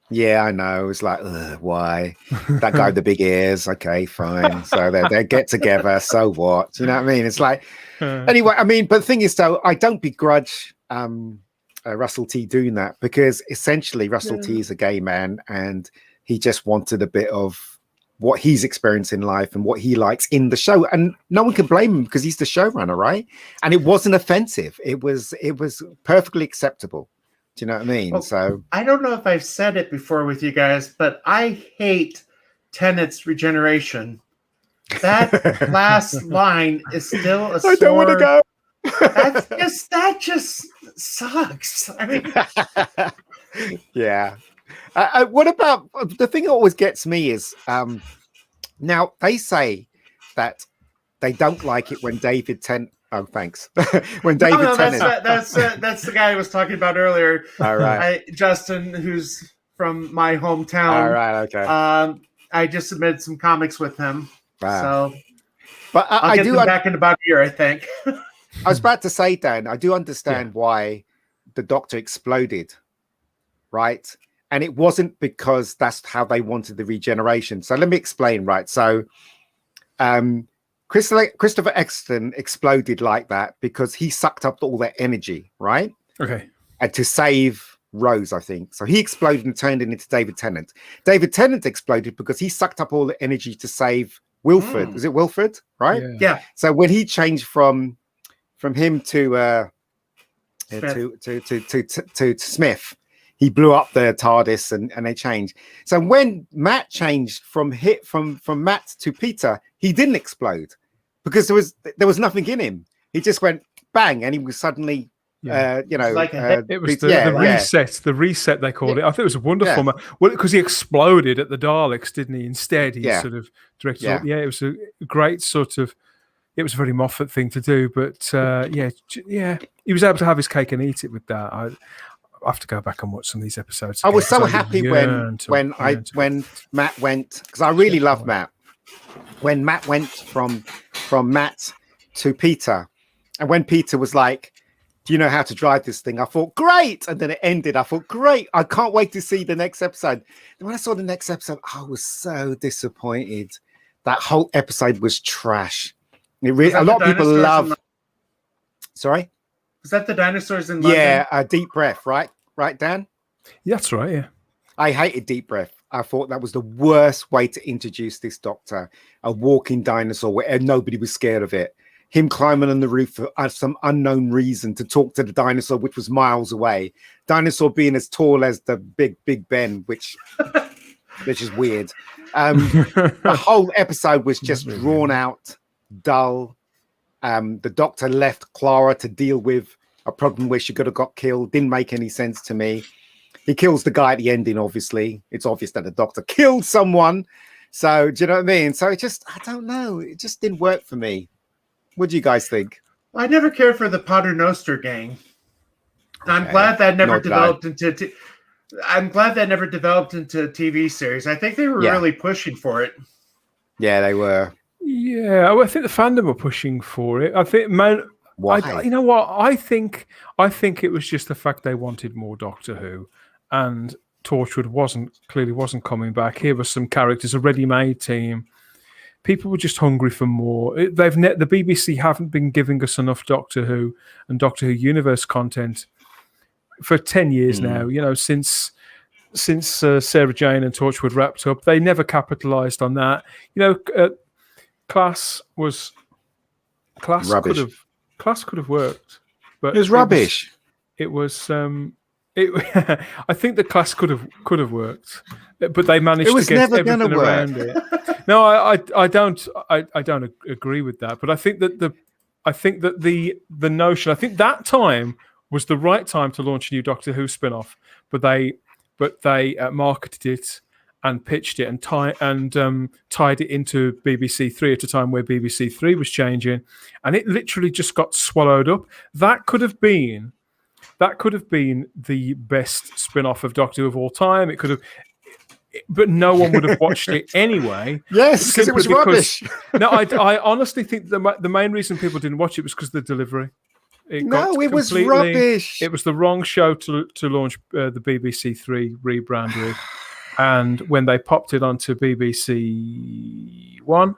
Yeah, I know. It was like, why? That guy with the big ears. Okay, fine. So they get together. So what? You know what I mean? It's like, anyway, I mean, but the thing is, though, I don't begrudge Russell T doing that, because essentially Russell T is a gay man, and he just wanted a bit of what he's experienced in life and what he likes in the show, and no one can blame him because he's the showrunner, right? And it wasn't offensive. It was perfectly acceptable. Do you know what I mean? Well, so I don't know if I've said it before with you guys, but I hate Tennant's regeneration. That last line is still a sore. I don't want to go. That just sucks. I mean, yeah. What about the thing that always gets me is now they say that they don't like it when David Tennant. Oh, thanks. When David Tennant. That's the guy I was talking about earlier. All right, Justin, who's from my hometown. All right, okay. I just submitted some comics with him, so. But I'll get them back in about a year, I think. I was about to say, Dan, I do understand why the Doctor exploded, right? And it wasn't because that's how they wanted the regeneration. So let me explain, right? So Christopher Eccleston exploded like that because he sucked up all that energy, right? Okay. And to save Rose, I think. So he exploded and turned it into David Tennant. David Tennant exploded because he sucked up all the energy to save Wilfred. Was it Wilfred, right? Yeah. So when he changed from him to Smith, he blew up the TARDIS and they changed. So when Matt changed from Matt to Peter, he didn't explode because there was nothing in him. He just went bang, and he was suddenly, it was the reset. The reset they called it. I thought it was a wonderful. Well, because he exploded at the Daleks, didn't he? Instead, he sort of directed. Yeah, it was a great sort of. It was a very Moffat thing to do, but he was able to have his cake and eat it with that. I have to go back and watch some of these episodes. I was so happy when Matt went, because I really love Matt. When Matt went from Matt to Peter, and when Peter was like, "Do you know how to drive this thing?" I thought, great, and then it ended. I thought, great, I can't wait to see the next episode. And when I saw the next episode, I was so disappointed. That whole episode was trash. A lot of people love. Sorry. Is that the dinosaurs in London? Yeah, a deep breath, right? Right, Dan? Yeah, that's right, yeah. I hated Deep Breath. I thought that was the worst way to introduce this Doctor, a walking dinosaur where nobody was scared of it. Him climbing on the roof for some unknown reason to talk to the dinosaur, which was miles away. Dinosaur being as tall as the Big Ben, which is weird. The whole episode was just drawn out, dull. The Doctor left Clara to deal with a problem where she could have got killed. Didn't make any sense to me. He kills the guy at the ending, obviously. It's obvious that the Doctor killed someone. So, do you know what I mean? So it just, I don't know. It just didn't work for me. What do you guys think? I never cared for the Pater Noster gang. Okay. I'm glad that never developed into a TV series. I think they were really pushing for it. Yeah, they were. Yeah, I think the fandom were pushing for it. I think, why? You know what? I think it was just the fact they wanted more Doctor Who, and Torchwood wasn't coming back. Here were some characters, a ready-made team. People were just hungry for more. The BBC haven't been giving us enough Doctor Who and Doctor Who universe content for 10 years now. You know, since Sarah Jane and Torchwood wrapped up, they never capitalised on that. You know, Class rubbish. Class could have worked, but it was rubbish. It was. I think the Class could have worked, but they managed to get everything around it. No, I don't agree with that. But I think that the notion. I think that time was the right time to launch a new Doctor Who spin-off, but they marketed it and pitched it and tied it into BBC Three at a time where BBC Three was changing, and it literally just got swallowed up. That could have been the best spin-off of Doctor Who of all time. It could have, but no one would have watched it anyway. Yes, because it was rubbish. No, I honestly think the main reason people didn't watch it was because of the delivery. It was rubbish. It was the wrong show to launch the BBC Three rebrand with. And when they popped it onto BBC One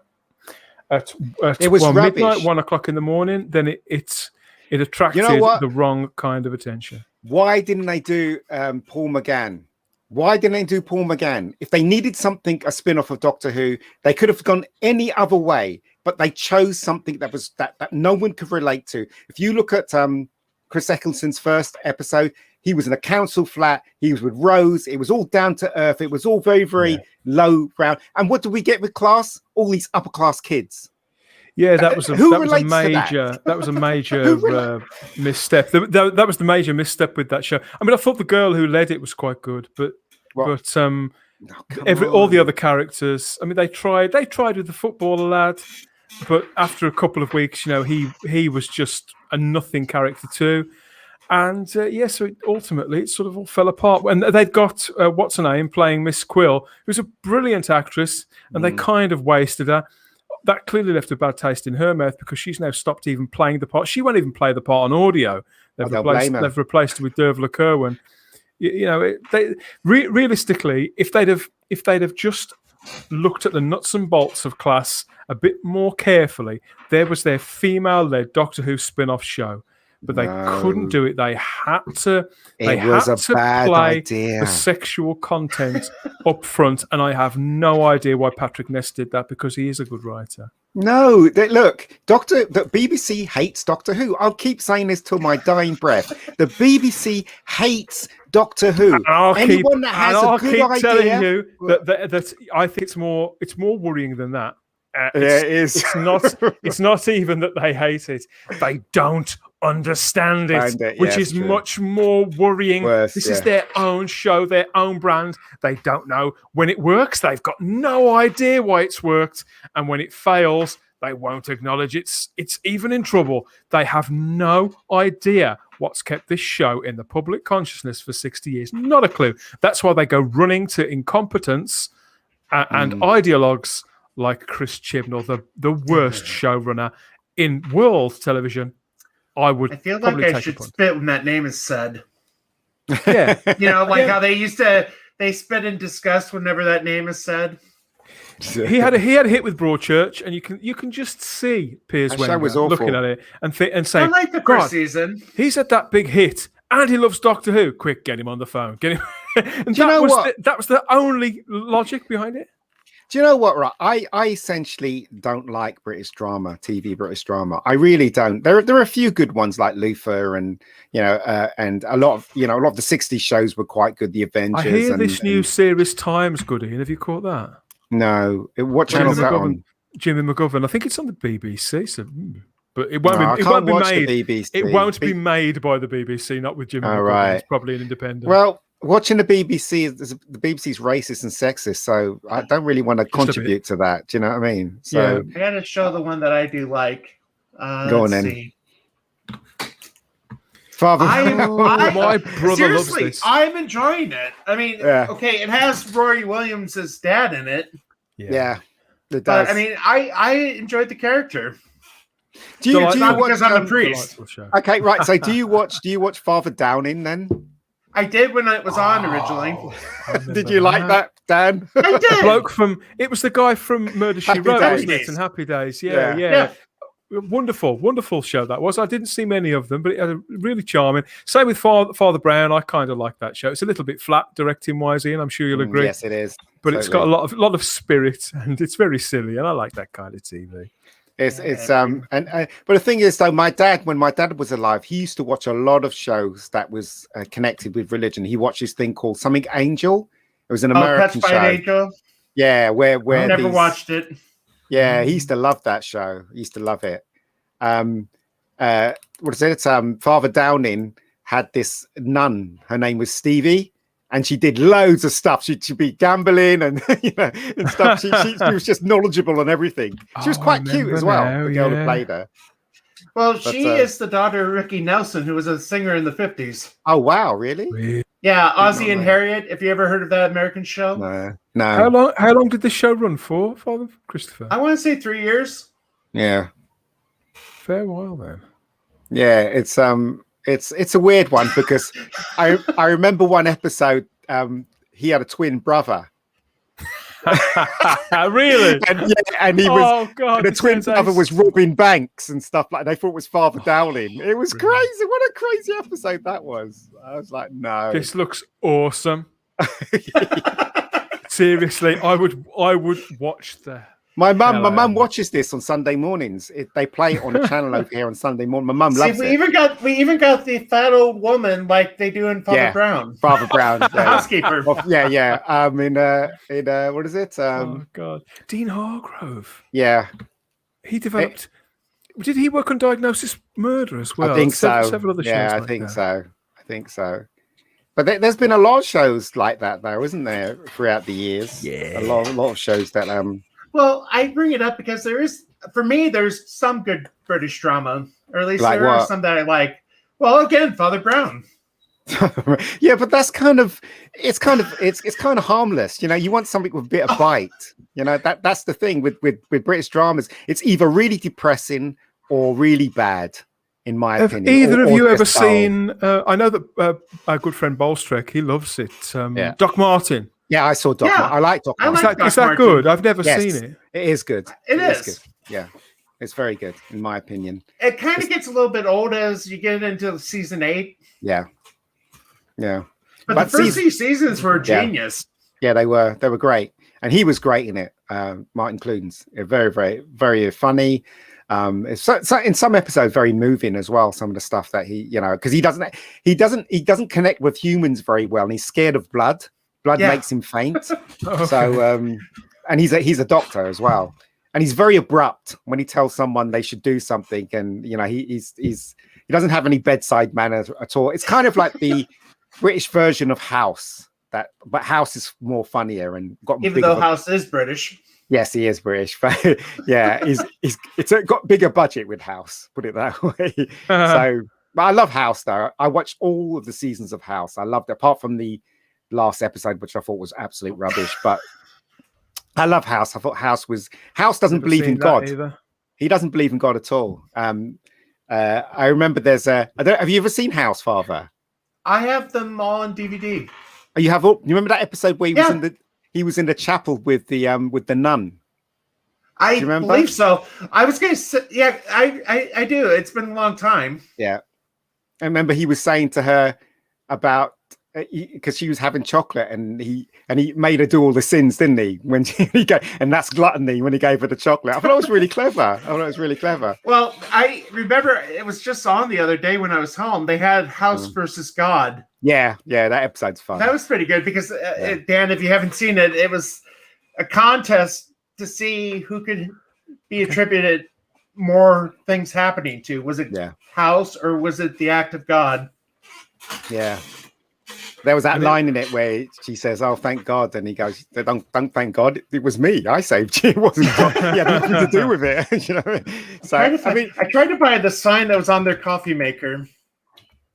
at midnight, 1 o'clock in the morning, then it attracted the wrong kind of attention. Why didn't they do Paul McGann? Why didn't they do Paul McGann? If they needed a spin-off of Doctor Who, they could have gone any other way, but they chose something that was that no one could relate to. If you look at Chris Eccleston's first episode, he was in a council flat. He was with Rose. It was all down to earth. It was all very, very low brow. And what do we get with Class? All these upper class kids. Yeah, that was a major misstep. That was the major misstep with that show. I mean, I thought the girl who led it was quite good, but all the other characters. I mean, they tried with the footballer lad, but after a couple of weeks, you know, he was just a nothing character too. And so ultimately it sort of all fell apart. And they'd got what's her name playing Miss Quill, who's a brilliant actress, and they kind of wasted her. That clearly left a bad taste in her mouth because she's now stopped even playing the part. She won't even play the part on audio. They've replaced her with Dervla Kirwan. You know, realistically, if they'd have just looked at the nuts and bolts of Class a bit more carefully, there was their female-led Doctor Who spin-off show. But they couldn't do it. They had to. Play the sexual content up front, and I have no idea why Patrick Ness did that because he is a good writer. No, look, the BBC hates Doctor Who. I'll keep saying this till my dying breath. The BBC hates Doctor Who. Anyone that has a good idea, telling you that I think it's more worrying than that. It is. It's not even that they hate it. They don't understand it, which is much more worrying. This is their own show, their own brand. They don't know when it works. They've got no idea why it's worked, and when it fails, they won't acknowledge it's even in trouble. They have no idea what's kept this show in the public consciousness for 60 years. Not a clue. That's why they go running to incompetence and ideologues like Chris Chibnall, the worst showrunner in world television. I feel like I should spit when that name is said. Yeah. You know, how they spit in disgust whenever that name is said. He had a hit with Broadchurch, and you can just see Piers Wenger looking at it and saying, I like the first season. He's had that big hit, and he loves Doctor Who. Quick, get him on the phone. Get him. And that was the only logic behind it. Do you know what, right? I essentially don't like British drama, TV British drama. I really don't. There are a few good ones like Luther, and and a lot of the '60s shows were quite good. The Avengers. I hear this new series Time's good. Ian, have you caught that? No. What channel is that on? Jimmy McGovern. I think it's on the BBC. So, but it won't be made. It won't be made by the BBC. Not with Jimmy McGovern. Right. It's probably an independent. Well. Watching the BBC, the BBC's racist and sexist, so I don't really want to contribute to that. Do you know what I mean? So I got to show the one that I do like. Go on then. See. Father, my brother seriously, loves this. I'm enjoying it. I mean, okay, it has Rory Williams' dad in it. Yeah, it does. But I mean, I enjoyed the character. Do you watch? Because I'm a priest. Okay, right. So do you watch Father Downing then? I did when it was on originally. Did you like that, Dan? I did. It was the guy from Murder She Wrote, wasn't it? And Happy Days. Yeah. Wonderful show that was. I didn't see many of them, but it was really charming. Same with Father Brown. I kind of like that show. It's a little bit flat directing wise, Ian. I'm sure you'll agree. Yes, it is. But It's got a lot of spirit, and it's very silly, and I like that kind of TV. But the thing is though, when my dad was alive, he used to watch a lot of shows that was connected with religion. He watched this thing called Something Angel. It was an American show. Angel. Yeah, where I never watched it. Yeah, he used to love that show. He used to love it. What is it? Father Downing had this nun. Her name was Stevie. And she did loads of stuff. She'd be gambling and and stuff. She was just knowledgeable on everything. She was quite cute as well. The girl who played her. Well, she is the daughter of Ricky Nelson, who was a singer in the 50s. Oh wow, really? Yeah, Ozzie and Harriet. Have you ever heard of that American show? No. How long did the show run for, Father Christopher? I want to say 3 years. Yeah. Fair while then. Yeah, it's a weird one because I remember one episode. He had a twin brother. Really? And he was. Oh God! The twin brother was robbing banks and stuff like. They thought it was Father Dowling. It was crazy. What a crazy episode that was. I was like, no. This looks awesome. Seriously, I would watch that. My mum watches this on Sunday mornings. They play it on a channel over here on Sunday morning. My mum loves it. We even got the fat old woman like they do in Father Brown. Father Brown, the housekeeper. In what is it? Oh God, Dean Hargrove. Yeah, he developed. Did he work on Diagnosis Murder as well? I think so. Several other shows. Yeah, I think so. But there's been a lot of shows like that, though, isn't there, throughout the years? Yeah, a lot of shows that Well, I bring it up because there's some good British drama, or at least like there are some that I like. Well, again, Father Brown. Yeah, but that's it's kind of harmless. You want something with a bit of bite. That's the thing with British dramas. It's either really depressing or really bad, in my opinion. Have either of you ever seen? I know that our good friend Bolstrek, he loves it. Doc Martin. Yeah, I saw Doc. I like Doc. Is that good? I've never seen it. It is good. It is good. Yeah, it's very good in my opinion. It kind of gets a little bit old as you get into season 8. Yeah. But the first few seasons were genius. Yeah, they were great, and he was great in it. Martin Clunes, very, very, very funny. So in some episodes, very moving as well. Some of the stuff that because he doesn't connect with humans very well, and he's scared of blood. Blood makes him faint. Okay. So, and he's a doctor as well, and he's very abrupt when he tells someone they should do something, and he doesn't have any bedside manner at all. It's kind of like the British version of House, but House is more funnier and got even though House is British. Yes, he is British, but yeah, it's got bigger budget with House. Put it that way. So, but I love House though. I watched all of the seasons of House. I loved it, apart from the last episode, which I thought was absolute rubbish. But I love House. I thought House doesn't believe in God. Either. He doesn't believe in God at all. I remember have you ever seen House, Father? I have them all on DVD. Oh, you have all? You remember that episode where he was in the chapel with the nun? I believe so. I was going to say, yeah, I do. It's been a long time. Yeah. I remember he was saying to her about because she was having chocolate, and he made her do all the sins, didn't he? When and that's gluttony when he gave her the chocolate. I thought it was really clever. Well, I remember it was just on the other day when I was home. They had House versus God. Yeah, that episode's fun. That was pretty good because Dan, if you haven't seen it, it was a contest to see who could be attributed more things happening to. Was it House or was it the act of God? Yeah. There was that line in it where she says, "Oh, thank God," and he goes, "Don't thank God. It was me. I saved you. It wasn't God. You had nothing to do with it." You know. So I tried to buy the sign that was on their coffee maker.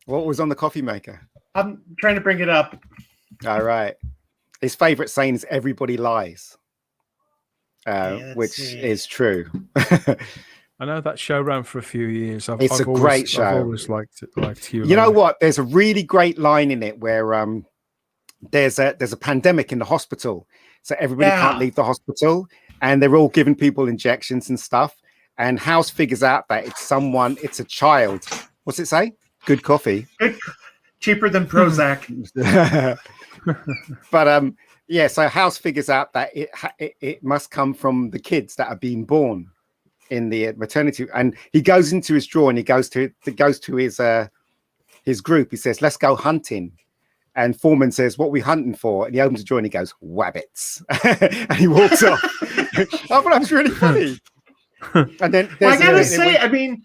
What was on the coffee maker? I'm trying to bring it up. All right. His favorite saying is "Everybody lies," which is true. I know that show ran for a few years. It's a great show. I've always liked it. Liked Hugh. You know what? There's a really great line in it where there's a pandemic in the hospital, so everybody can't leave the hospital, and they're all giving people injections and stuff. And House figures out that it's a child. What's it say? Good coffee. Cheaper than Prozac. But so House figures out that it must come from the kids that are being born in the maternity, and he goes into his drawer and he goes to his group. He says, "Let's go hunting." And Foreman says, "What are we hunting for?" And he opens the drawer and he goes, "Wabbits," and he walks off. I thought that was really funny. And then I gotta say, I mean,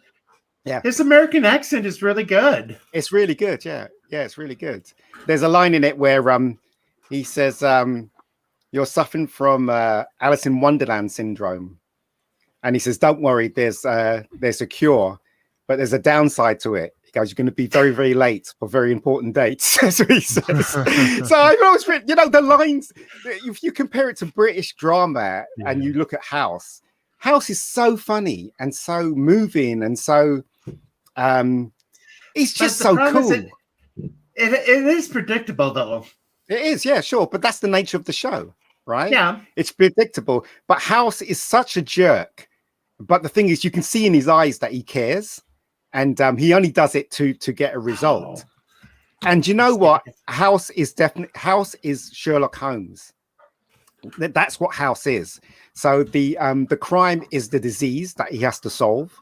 his American accent is really good. It's really good. Yeah, it's really good. There's a line in it where he says, "You're suffering from Alice in Wonderland syndrome." And he says, "Don't worry, there's a cure, but there's a downside to it." He goes, "You're going to be very, very late for very important dates." That's what he says. So I always, the lines, if you compare it to British drama and you look at House is so funny and so moving and so, it's just so cool. It is predictable, though. It is, yeah, sure. But that's the nature of the show, right? Yeah. It's predictable. But House is such a jerk. But the thing is, you can see in his eyes that he cares, and he only does it to get a result. And you know what? House is Sherlock Holmes. That's what House is. So the crime is the disease that he has to solve,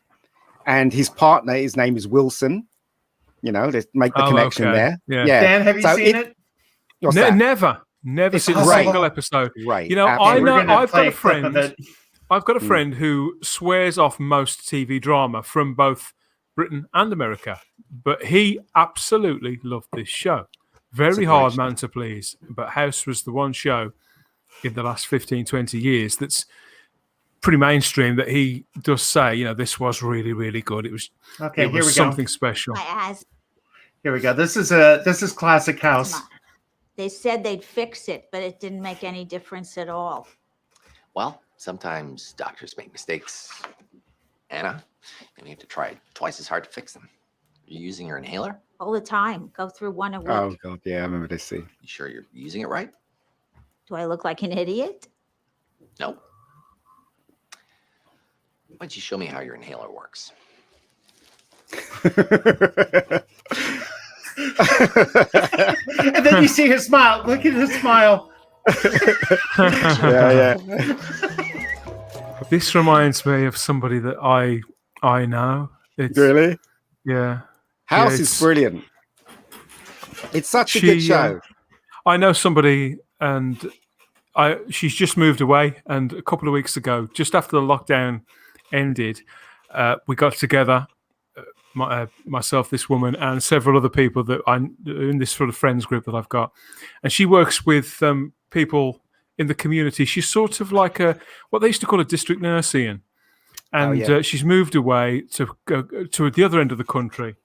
and his partner, his name is Wilson. Let's make the connection there. Yeah. Dan, have you seen it? Never seen a single episode. Right. I've got a friend. I've got a friend who swears off most TV drama from both Britain and America, but he absolutely loved this show. Very hard man to please, but House was the one show in the last 15, 20 years that's pretty mainstream that he does say, this was really, really good. It was something special. Here we go. This is classic House. They said they'd fix it, but it didn't make any difference at all. Well, sometimes doctors make mistakes, Anna, and you have to try twice as hard to fix them. Are you using your inhaler? All the time. Go through one a week. Oh, God, yeah, I remember this scene. You sure you're using it right? Do I look like an idiot? No. Why don't you show me how your inhaler works? And then you see his smile. Look at his smile. Yeah. This reminds me of somebody that I know. Really? Yeah. House is brilliant. It's such a good show. I know somebody, and she's just moved away. And a couple of weeks ago, just after the lockdown ended, we got together. Myself, this woman, and several other people that I'm in this sort of friends group that I've got, and she works with people in the community. She's sort of like what they used to call a district nurse, Ian, and she's moved away to go to the other end of the country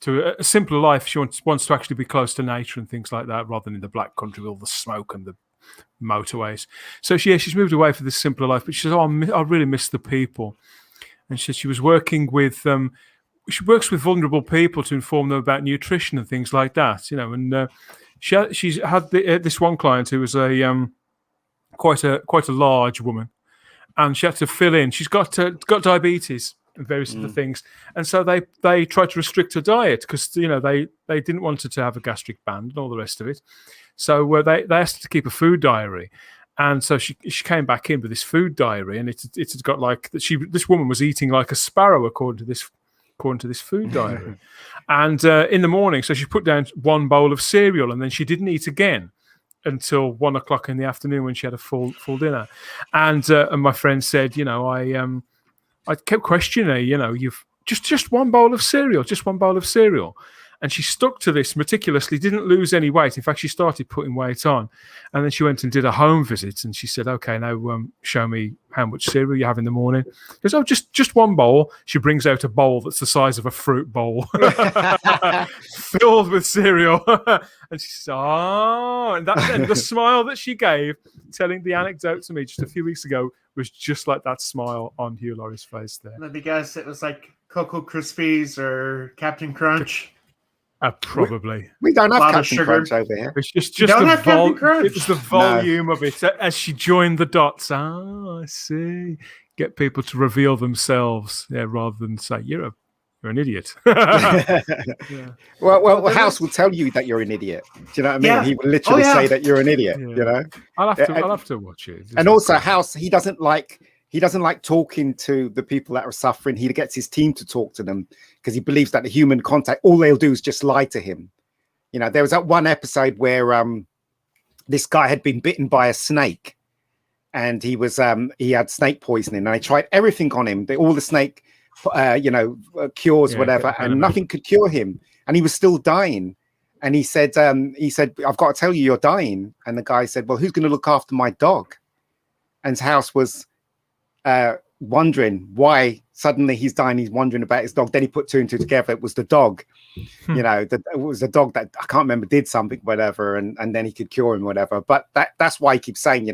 to a simpler life. She wants to actually be close to nature and things like that, rather than in the black country with all the smoke and the motorways. So she's moved away for this simpler life. But she says, "Oh, I really miss the people," and she was working with she works with vulnerable people to inform them about nutrition and things like that, and she's had this one client who was quite a large woman, and she had to fill in. She's got diabetes, and various other things. And so they tried to restrict her diet because they didn't want her to have a gastric band and all the rest of it. So they asked her to keep a food diary. And so she came back in with this food diary, and it had got like that. This woman was eating like a sparrow according to this food diary. And in the morning, so she put down one bowl of cereal, and then she didn't eat again until 1 o'clock in the afternoon when she had a full dinner. And my friend said, I kept questioning her, you've just one bowl of cereal, just one bowl of cereal. And she stuck to this meticulously, didn't lose any weight. In fact, she started putting weight on. And then she went and did a home visit. And she said, okay, now show me how much cereal you have in the morning. She goes, oh, just one bowl. She brings out a bowl that's the size of a fruit bowl, filled with cereal. And she said, oh. And the smile that she gave, telling the anecdote to me just a few weeks ago, was just like that smile on Hugh Laurie's face there. Let me guess, it was like Cocoa Krispies or Captain Crunch. Probably. We don't have Captain Crunch over here. It's just Captain Crunch. It was the volume of it as she joined the dots. I see. Get people to reveal themselves, rather than say you're an idiot. Yeah. Well, House will tell you that you're an idiot. Do you know what I mean? Yeah. He will literally say that you're an idiot. Yeah. I'll have to watch it. And also, House, he doesn't like talking to the people that are suffering. He gets his team to talk to them because he believes that the human contact, all they'll do is just lie to him. There was that one episode where this guy had been bitten by a snake, and he had snake poisoning, and they tried everything on him. All the snake, cures, whatever, and nothing could cure him, and he was still dying. And he said, I've got to tell you, you're dying. And the guy said, well, who's going to look after my dog? And his House was wondering why suddenly he's dying. He's wondering about his dog. Then he put two and two together. It was the dog. It was a dog that I can't remember did something, whatever, and then he could cure him, whatever. But that's why he keeps saying,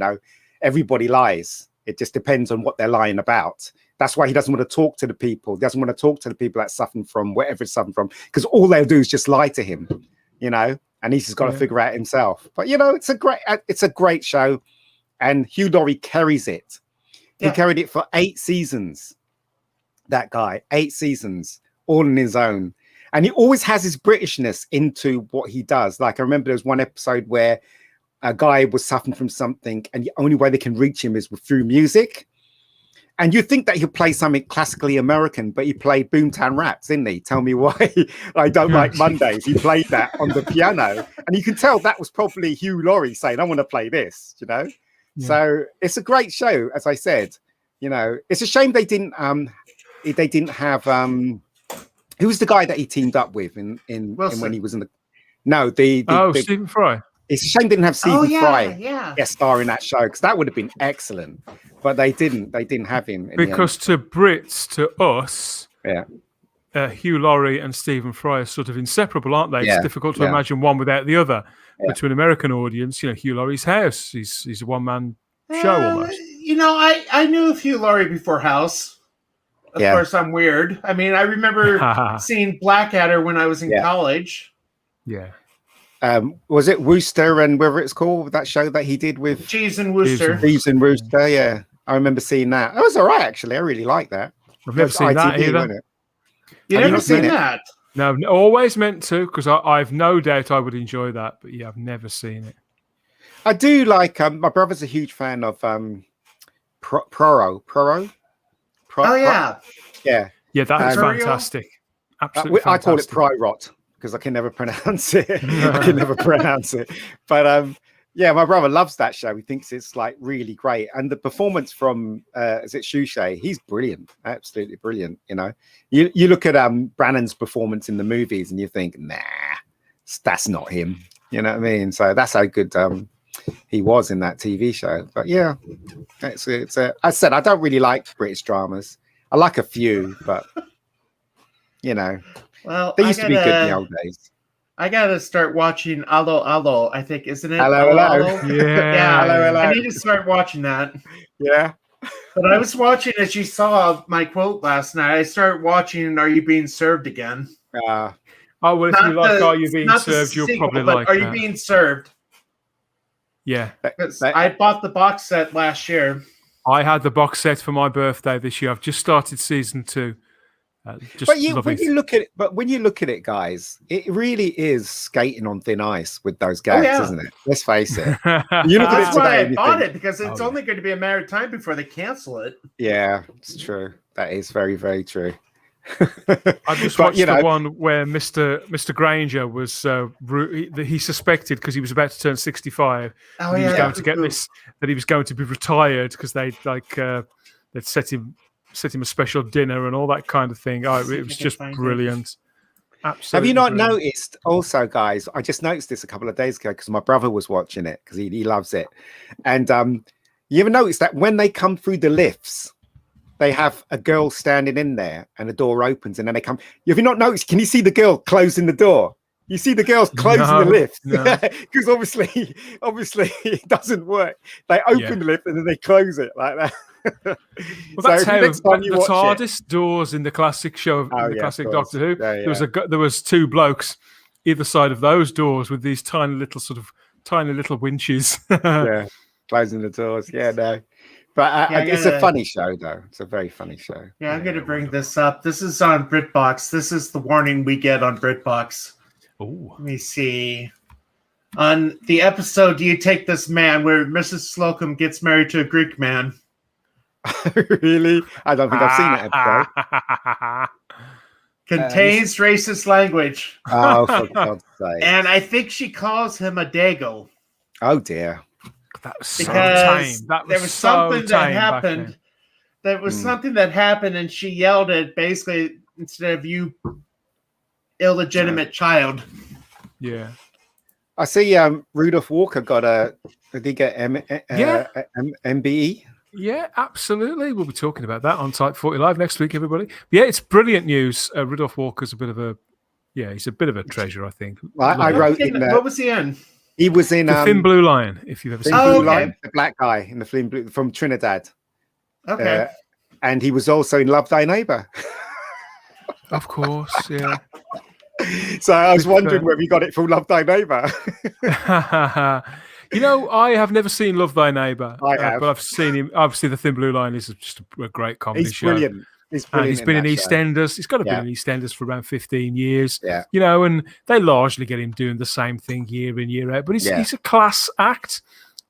everybody lies. It just depends on what they're lying about. That's why he doesn't want to talk to the people. He doesn't want to talk to the people that's suffering from whatever it's suffering from, because all they'll do is just lie to him, and he's just got to figure out himself. But it's a great show, and Hugh Laurie carries it. He carried it for 8 seasons. That guy, 8 seasons, all on his own. And he always has his Britishness into what he does. Like, I remember there was one episode where a guy was suffering from something, and the only way they can reach him is through music. And you think that he'll play something classically American, but he played Boomtown Rats, didn't he? Tell Me Why I Don't Like Mondays. He played that on the piano. And you can tell that was probably Hugh Laurie saying, I want to play this, Yeah. So it's a great show, as I said. It's a shame they didn't have who was the guy that he teamed up with in when he was in the Stephen Fry. It's a shame they didn't have Stephen Fry guest star in that show, because that would have been excellent. But they didn't have him because to Brits, to us, Hugh Laurie and Stephen Fry are sort of inseparable, aren't they? It's difficult to imagine one without the other. But to an American audience, Hugh Laurie's House, he's a one-man show almost. I knew of Hugh Laurie before House. Of course, I'm weird. I mean, I remember seeing Blackadder when I was in college. Yeah. Was it Wooster and whatever it's called, that show that he did with Jeeves and Wooster? Jeeves and Wooster, yeah. I remember seeing that. That was all right, actually. I really liked that. I've never seen that either. You never seen that? No, I've always meant to, because I've no doubt I would enjoy that. But I've never seen it. I do like. My brother's a huge fan of Proro. Yeah. Yeah, that's fantastic. Absolutely fantastic. I call it Pryrot because I can never pronounce it. But my brother loves that show. He thinks it's like really great. And the performance from is it Shushay? He's brilliant. Absolutely brilliant. You look at Brannan's performance in the movies and you think, nah, that's not him. You know what I mean? So that's how good he was in that TV show. But yeah, it's I said I don't really like British dramas. I like a few, but well, they used to be good in the old days. I gotta start watching Allo Allo. I think, isn't it? Allo. Yeah. Allo. I need to start watching that. Yeah. But I was watching, as you saw my quote last night. I started watching Are You Being Served Again? Well, if you like Are You Being Served, you'll probably like Are You Being Served? Yeah. I bought the box set last year. I had the box set for my birthday this year. I've just started season 2. Just But loving when you look at it, guys, it really is skating on thin ice with those gags, isn't it? Let's face it. You look at That's it why today, I bought it, because it's only going to be a matter of time before they cancel it. Yeah, it's true. That is very, very true. I just watched the one where Mr. Granger was he suspected because he was about to turn 65 that he was going to get this, that he was going to be retired because they'd set him a special dinner and all that kind of thing. Oh, it was just brilliant. Absolutely. Have you not brilliant. noticed also, guys? I just noticed this a couple of days ago because my brother was watching it because he loves it. And you ever notice that when they come through the lifts, they have a girl standing in there and the door opens and then they come. Have you not noticed? Can you see the girl closing the door? You see the girls closing the lift because obviously it doesn't work. They open the lift and then they close it like that. Well, that's so how the TARDIS doors in the classic show, classic Doctor Who. There was two blokes either side of those doors with these tiny little winches. Closing the doors. Yeah, no. But it's a funny show, though. It's a very funny show. Yeah, I'm going to bring this up. This is on BritBox. This is the warning we get on BritBox. Oh, let me see. On the episode, Do You Take This Man, where Mrs. Slocum gets married to a Greek man. Really? I don't think I've seen that episode. Contains racist language. Oh, for God's sake. And I think she calls him a dago. Oh, dear. That was so tame. There was something that happened. There was something that happened, and she yelled it basically instead of "you illegitimate child." Yeah. I see. Rudolph Walker got did he get MBE? Yeah, absolutely. We'll be talking about that on Type 40 Live next week, everybody. But yeah, it's brilliant news. Rudolph Walker's he's a bit of a treasure, I think. I wrote in there. What was he in? He was in the Thin Blue Line, if you've ever seen Blue Line, the black guy in the Thin Blue from Trinidad. Okay. And he was also in Love Thy Neighbor. Of course, yeah. So I was wondering whether you got it from Love Thy Neighbor. I have never seen Love Thy Neighbor. I have. But I've seen him. Obviously, the Thin Blue Line is just a great comedy show. Brilliant. He's brilliant. He's been in EastEnders. He's got to be in EastEnders for around 15 years. Yeah. And they largely get him doing the same thing year in, year out. But he's a class act.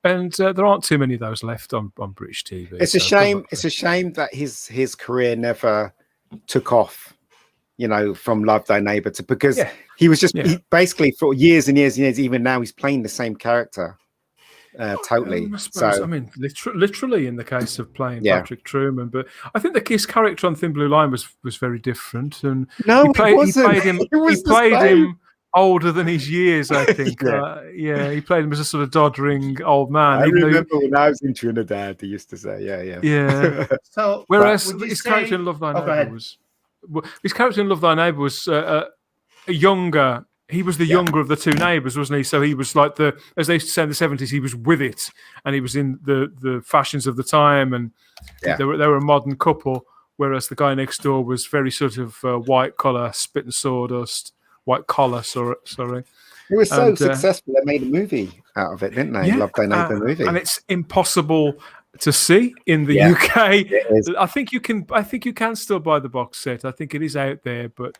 And there aren't too many of those left on British TV. It's a shame. It's a shame that his career never took off, from Love Thy Neighbor because he was just he basically for years and years and years. Even now, he's playing the same character. Totally. Literally in the case of playing Patrick Truman, but I think his character on Thin Blue Line was very different. And no, he played him older than his years. I think. He played him as a sort of doddering old man. I remember when I was in Trinidad, he used to say, yeah. So, whereas his character in Love Thy Neighbor was a younger. He was the younger of the two neighbours, wasn't he? So he was like as they used to say in the 70s, he was with it, and he was in the fashions of the time, and they were a modern couple. Whereas the guy next door was very sort of white collar, spit and sawdust, white collar. Sorry. It was so successful. They made a movie out of it, didn't they? Love Thy Neighbor movie, and it's impossible to see in the UK. I think you can still buy the box set. I think it is out there, but.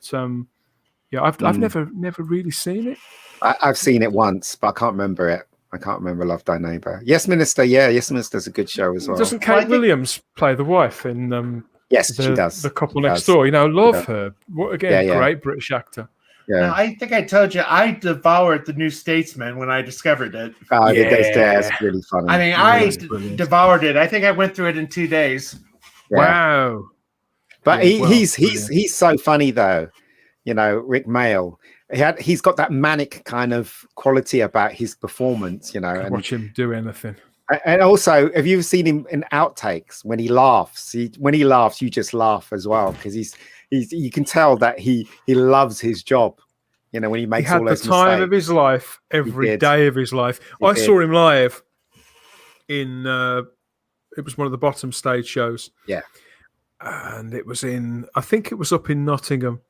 I've never really seen it. I've seen it once, but I can't remember it. I can't remember Love Thy Neighbor. Yes, Minister. Yeah, Yes, Minister's a good show as well. Doesn't Kate Williams play the wife in? Yes, she does. The couple next door. Love her. Great British actor. Yeah, now, I think I told you I devoured The New Statesman when I discovered it. Oh, that's really funny. I mean, I devoured it. I think I went through it in 2 days. Yeah. Wow! But he's so funny though. Rick Mayall. He's got that manic kind of quality about his performance. And watch him do anything. And also, have you seen him in outtakes when he laughs? When he laughs, you just laugh as well because you can tell that he loves his job. When he makes all those mistakes. He had the time of his life, every day of his life. I saw him live in. It was one of the bottom stage shows. Yeah, and it was I think it was up in Nottingham.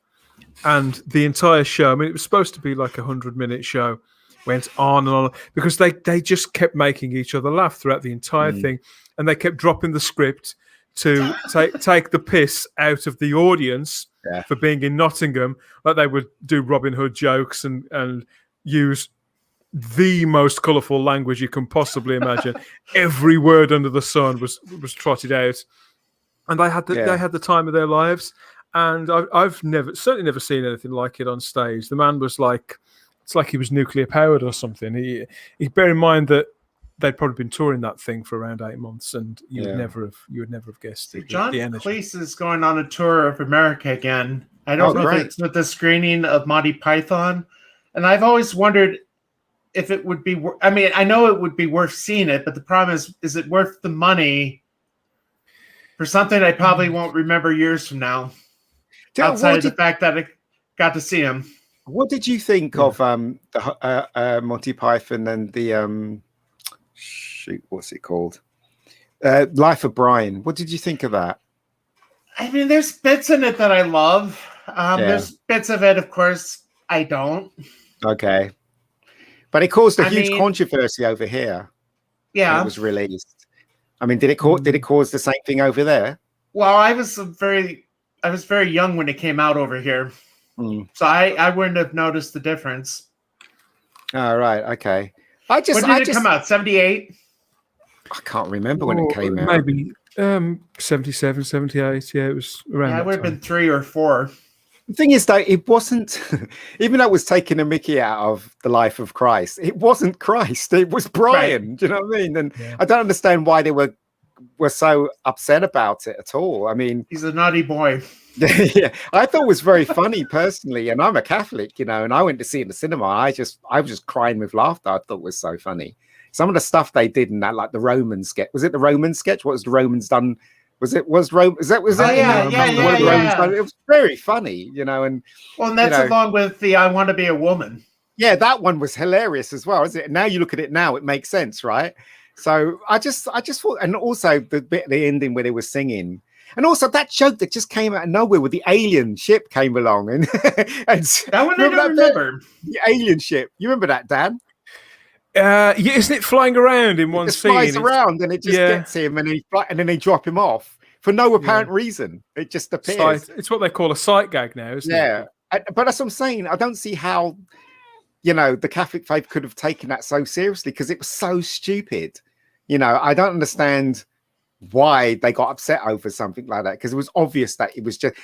And the entire show, it was supposed to be like a 100-minute show, went on and on because they just kept making each other laugh throughout the entire thing. And they kept dropping the script to take the piss out of the audience Yeah. for being in Nottingham. Like they would do Robin Hood jokes and use the most colourful language you can possibly imagine. Every word under the sun was trotted out, and they had the time of their lives. And I've certainly never seen anything like it on stage. The man was like, it's like he was nuclear powered or something. He bear in mind that they'd probably been touring that thing for around 8 months, and you would never have guessed it. John Cleese is going on a tour of America again. I don't know if it's with the screening of Monty Python, and I've always wondered if it would be. I mean, I know it would be worth seeing it, but the problem is it worth the money for something I probably won't remember years from now? Outside of the fact that I got to see him. What did you think of the Monty Python and the what's it called? Life of Brian. What did you think of that? I mean, there's bits in it that I love. There's bits of it, of course, I don't. Okay. But it caused a huge controversy over here. Yeah. When it was released. I mean, did it cause the same thing over there? Well, I was very young when it came out over here. So I wouldn't have noticed the difference. Oh, right. Okay. When did it come out? 78? I can't remember when it came out. Maybe 77, 78. Yeah, it was around. Yeah, it would have been 3 or 4. The thing is, though, it wasn't, even though it was taking a mickey out of the life of Christ, it wasn't Christ. It was Brian. Right. Do you know what I mean? And I don't understand why they were so upset about it at all. I mean, he's a naughty boy. Yeah, I thought it was very funny personally, and I'm a Catholic, and I went to see it in the cinema. I was just crying with laughter. I thought it was so funny. Some of the stuff they did in that, like the Roman sketch. Was it the Roman sketch? What was the Romans done? It was very funny, and that's along with the I Want to Be a Woman. Yeah, that one was hilarious as well, isn't it? Now you look at it now, it makes sense, right? So I just thought, and also the bit at the ending where they were singing. And also that joke that just came out of nowhere with the alien ship came along and that one I don't remember. The alien ship. You remember that, Dan? Isn't it flying around in one scene? It flies around and it just gets him and then they drop him off for no apparent reason. It just appears. It's what they call a sight gag now, isn't it? But that's what I'm saying. I don't see how, the Catholic faith could have taken that so seriously because it was so stupid. I don't understand why they got upset over something like that, because it was obvious that it was just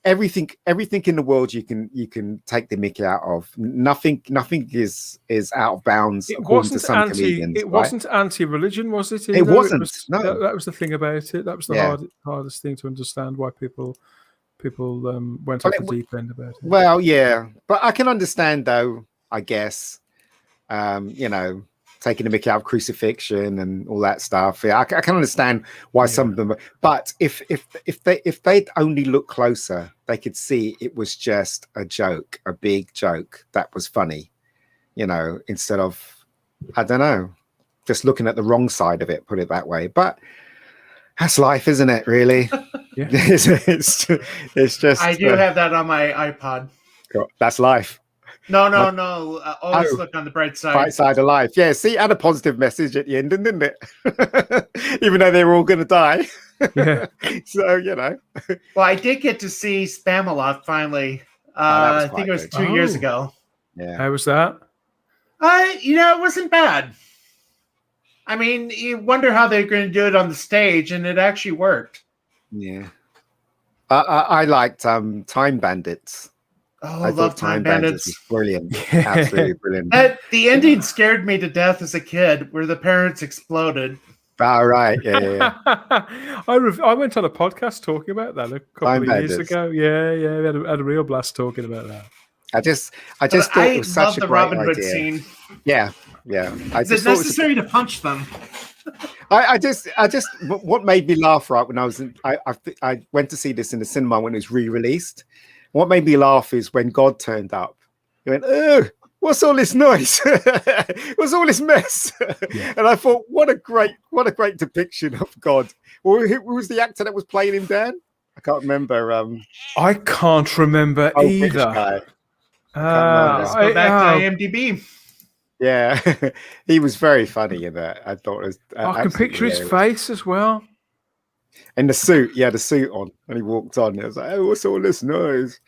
everything in the world you can take the mickey out of. Nothing is out of bounds. It wasn't wasn't anti-religion, was it? It wasn't. No, that was the thing about it. That was the hardest thing to understand, why people went off the deep end about it. Well, yeah, but I can understand though. I guess, taking the mickey out of crucifixion and all that stuff. Yeah, I can understand why some of them. But if they'd only look closer, they could see it was just a joke, a big joke that was funny. Instead of, I don't know, just looking at the wrong side of it. Put it that way. But that's life, isn't it? Really? Yeah. it's just. I do have that on my iPod. That's life. No. Always look on the bright side. Bright side of life. Yeah, see, had a positive message at the end, didn't it? Even though they were all going to die. Yeah. So, Well, I did get to see Spamalot finally. I think it was 2 years ago. Yeah. How was that? It wasn't bad. I mean, you wonder how they're going to do it on the stage, and it actually worked. Yeah. I liked Time Bandits. Oh, I love Time Bandits. Brilliant. Absolutely brilliant. The ending scared me to death as a kid, where the parents exploded. Oh, right. Yeah. I went on a podcast talking about that a couple of years ago. Yeah. We had a real blast talking about that. I just thought it was such a great Robin Hood idea. Scene. Yeah. Is it necessary to punch them? What made me laugh, right, when I went to see this in the cinema when it was re-released. What made me laugh is when God turned up. He went, "Oh, what's all this noise? What's all this mess?" Yeah. And I thought, what a great depiction of God. Well, who was the actor that was playing him, Dan? I can't remember. I can't remember either. Let's go back to IMDb. Yeah, he was very funny in that. I thought it was. I can picture his face as well. In the suit, he had a suit on, and he walked on. It was like, "Oh, what's all this noise?"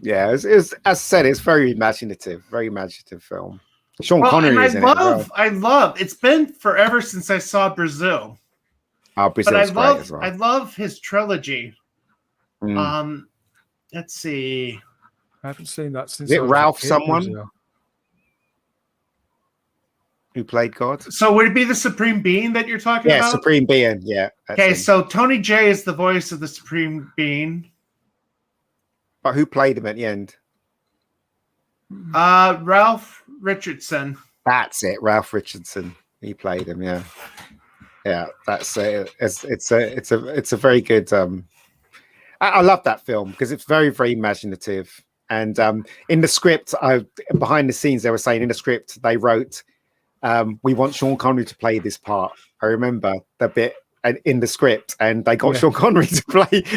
Yeah, it's as I said, it's very imaginative film. Sean Connery is in it as well. I love. It's been forever since I saw Brazil. Oh, Brazil's great as well. I love his trilogy. Mm. Let's see. I haven't seen that since. Is it Ralph someone who played God? So would it be the Supreme Being that you're talking about? Yeah, Supreme Being. Yeah. Okay, so Tony Jay is the voice of the Supreme Being. But who played him at the end? Ralph Richardson. That's it, Ralph Richardson. He played him. Yeah, yeah. That's it's a very good. I love that film because it's very, very imaginative. And in the script, behind the scenes, they were saying in the script they wrote, "We want Sean Connery to play this part." I remember the bit in the script, and they got Sean Connery to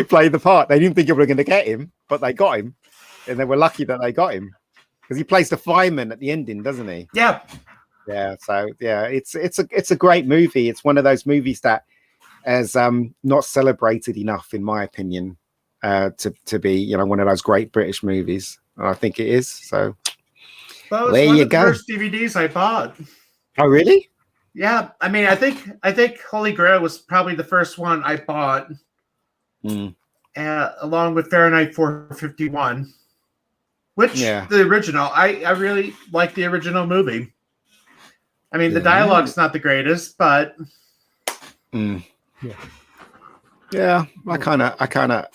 play the part. They didn't think they were going to get him, but they got him, and they were lucky that they got him because he plays the fireman at the ending, doesn't he? Yeah. Yeah. So yeah, it's a great movie. It's one of those movies that is not celebrated enough, in my opinion, to be one of those great British movies. And I think it is. So well, there you go. First DVDs I bought. Oh really? Yeah, I mean, I think Holy Grail was probably the first one I bought, along with Fahrenheit 451, which the original. I really like the original movie. I mean, the dialogue's not the greatest, but yeah, I kind of,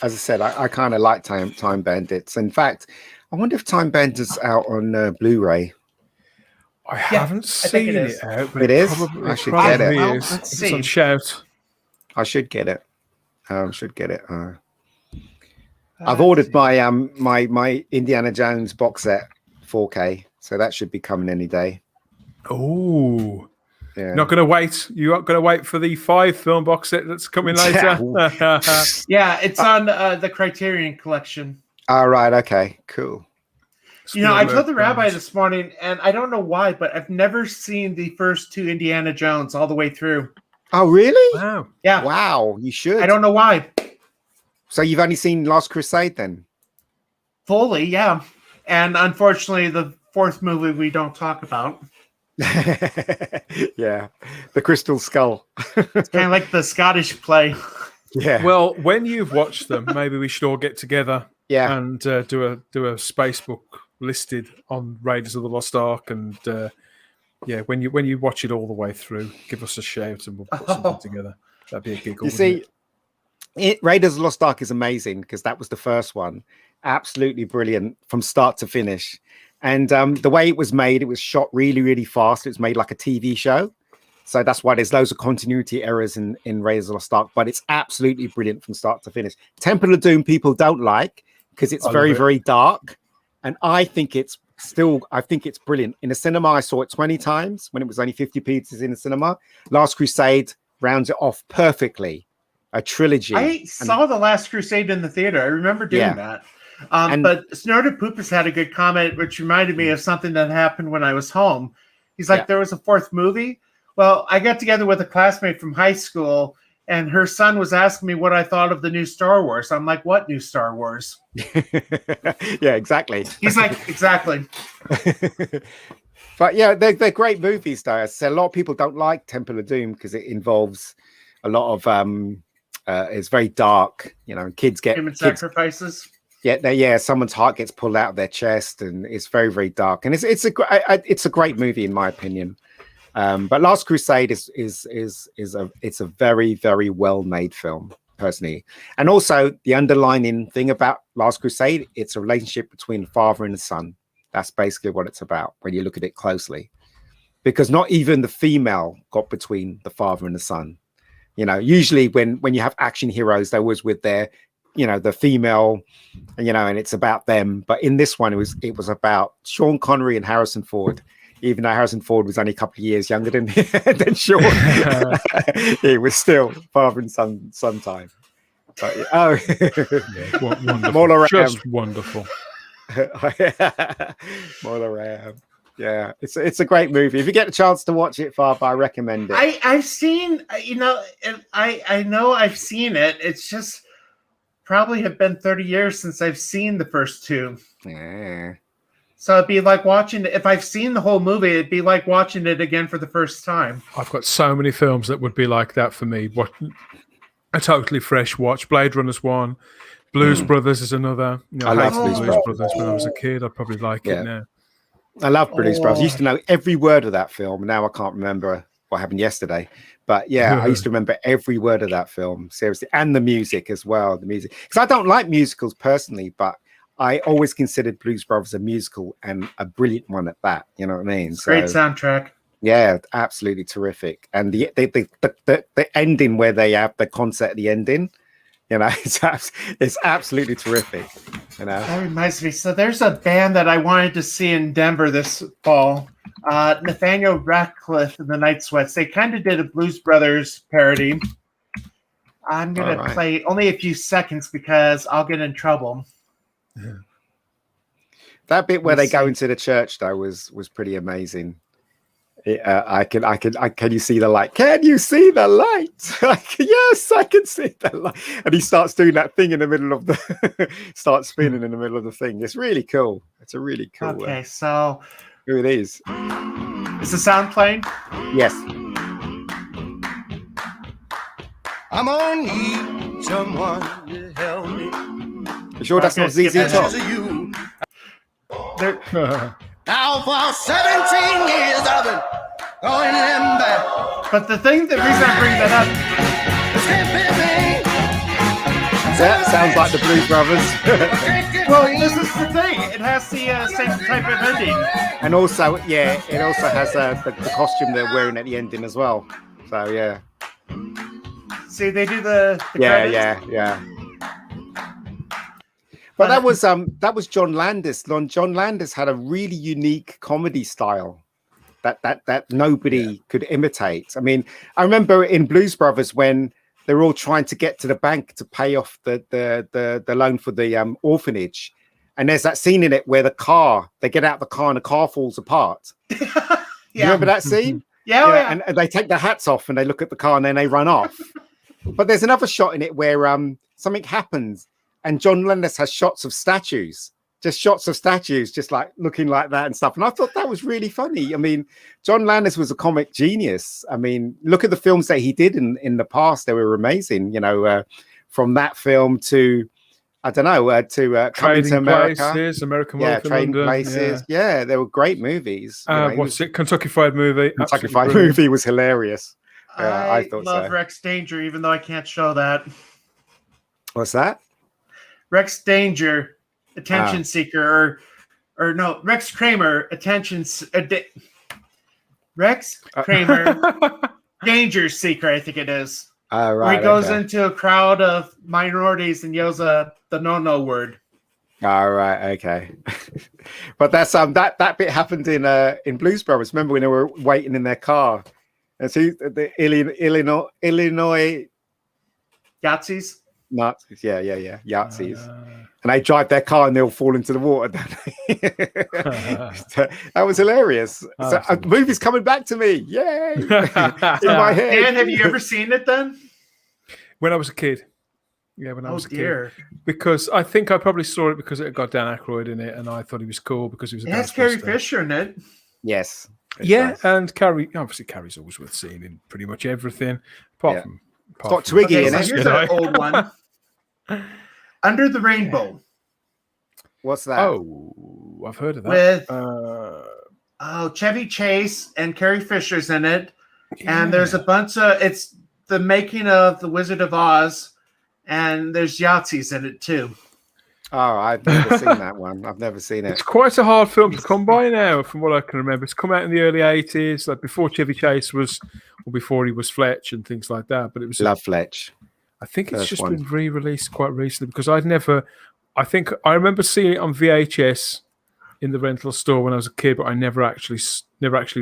as I said, I kind of like Time Bandits. In fact, I wonder if Time Bandits out on Blu-ray. I haven't seen it out, but it is. I should get it. Well, let's see. It's on Shout. I should get it. I've ordered my my Indiana Jones box set 4K, so that should be coming any day. Oh, yeah. Not going to wait. You're not going to wait for the 5 film box set that's coming later. Yeah, it's on the Criterion Collection. All right. Okay. Cool. I told the rabbi this morning, and I don't know why, but I've never seen the first 2 Indiana Jones all the way through. Oh, really? Wow. Yeah. Wow. You should. I don't know why. So you've only seen Last Crusade then? Fully, yeah. And unfortunately, the 4th movie we don't talk about. Yeah. The Crystal Skull. It's kind of like the Scottish play. Yeah. Well, when you've watched them, maybe we should all get together. Yeah. And do a space book listed on Raiders of the Lost Ark, and when you watch it all the way through, give us a shout and we'll put something together. That'd be a giggle. You see, Raiders of the Lost Ark is amazing because that was the first one. Absolutely brilliant from start to finish. And the way it was made, it was shot really, really fast. It was made like a TV show. So that's why there's loads of continuity errors in Raiders of the Lost Ark, but it's absolutely brilliant from start to finish. Temple of Doom people don't like because it's very, very dark. And I think it's brilliant. In the cinema, I saw it 20 times when it was only 50 pieces in the cinema. Last Crusade rounds it off perfectly. A trilogy. I saw The Last Crusade in the theater. I remember doing that. But Snorted Poopus had a good comment, which reminded me of something that happened when I was home. He's like, there was a 4th movie. Well, I got together with a classmate from high school, and her son was asking me what I thought of the new Star Wars. I'm like, what new Star Wars? Yeah, exactly. He's like, exactly. But yeah, they're great movies, though. As I said, a lot of people don't like Temple of Doom because it involves a lot of it's very dark. Kids get human sacrifices. Yeah, someone's heart gets pulled out of their chest, and it's very, very dark. And it's a great movie in my opinion. But Last Crusade is a very, very well made film, personally. And also the underlining thing about Last Crusade, it's a relationship between the father and the son. That's basically what it's about when you look at it closely, because not even the female got between the father and the son. Usually when you have action heroes, they're always with their, the female, and it's about them. But in this one, it was about Sean Connery and Harrison Ford. Even though Harrison Ford was only a couple of years younger than Sean, it was still father and son time. But, wonderful. Just wonderful. Mola Ram. Yeah, it's a great movie. If you get a chance to watch it, Father, I recommend it. I've seen, I know I've seen it. It's just probably have been 30 years since I've seen the first two. Yeah. So it'd be like watching, if I've seen the whole movie, it'd be like watching it again for the first time. I've got so many films that would be like that for me. What a totally fresh watch. Blade Runner's one. Blues Brothers is another. I love hated Blues Brothers when I was a kid. I'd probably like it now. I love Blues Brothers. I used to know every word of that film. Now I can't remember what happened yesterday. But yeah, I used to remember every word of that film, seriously. And the music as well. The music. Because I don't like musicals personally, but I always considered Blues Brothers a musical and a brilliant one at that. You know what I mean? Great soundtrack. Yeah, absolutely terrific. And the ending where they have the concert at the ending, you know, it's absolutely terrific. You know, that reminds me. So there's a band that I wanted to see in Denver this fall. Nathaniel Ratcliffe and the Night Sweats. They kind of did a Blues Brothers parody. I'm gonna play only a few seconds because I'll get in trouble. Yeah. That bit where they go into the church though was pretty amazing. Can you see the light? Can you see the light? Yes, I can see the light. And he starts doing that thing in the middle of the starts spinning in the middle of the thing. It's really cool. It's a really cool. Okay, so who it is? Is the sound playing? Yes. I'm gonna need someone to help me. You sure that's not ZZ Top? Now for 17 years I've been going them back. But the reason I bring that up, that sounds like the Blues Brothers. Well, this is the thing. It has the same type of ending. And also, yeah, it also has the costume they're wearing at the ending as well. So yeah. See, they do the credits. Yeah. But that was John Landis. John Landis had a really unique comedy style that nobody could imitate. I mean, I remember in Blues Brothers when they were all trying to get to the bank to pay off the loan for the orphanage, and there's that scene in it where they get out the car and the car falls apart. You remember that scene? Yeah. And they take their hats off and they look at the car and then they run off. But there's another shot in it where something happens. And John Landis has shots of statues, just like looking like that and stuff. And I thought that was really funny. I mean, John Landis was a comic genius. I mean, look at the films that he did in the past. They were amazing, you know, from that film to, I don't know, to Coming to America. Places, American Trading Places. Yeah, they were great movies. What's it? Kentucky Fried Movie. Kentucky Fried Movie was hilarious. I thought love Rex Danger, even though I can't show that. What's that? Rex Danger, attention seeker, or no, Rex Kramer, Rex Kramer, danger seeker, I think it is. Right, where he goes into a crowd of minorities and yells the no word. All right, okay. But that's that bit happened in Blues Brothers. Remember when they were waiting in their car, and see the Illinois Yahtzees. Nazis, yeah, Yahtzees, and they drive their car and they'll fall into the water. That was hilarious. So a movie's coming back to me, yay! In my head. Dan, have you ever seen it then? When I was a kid, when I was a kid. Because I think I probably saw it because it got Dan Aykroyd in it, and I thought he was cool because he was. It has Carrie Fisher in it. Yes. And Carrie. Obviously, Carrie's always worth seeing in pretty much everything, apart from. It's got Twiggy in it. Here's an old one. Under the Rainbow. What's that? Oh, I've heard of that. With Chevy Chase and Carrie Fisher's in it. Yeah. And there's a bunch of it's the making of The Wizard of Oz, and there's Yahtzees in it too. Oh, I've never seen that one. I've never seen it. It's quite a hard film to come by now, from what I can remember. It's come out in the early 80s, like before Chevy Chase was, or before he was Fletch and things like that. But it was Love Fletch. I think it's just been re-released quite recently because I remember seeing it on VHS in the rental store when I was a kid, but I never actually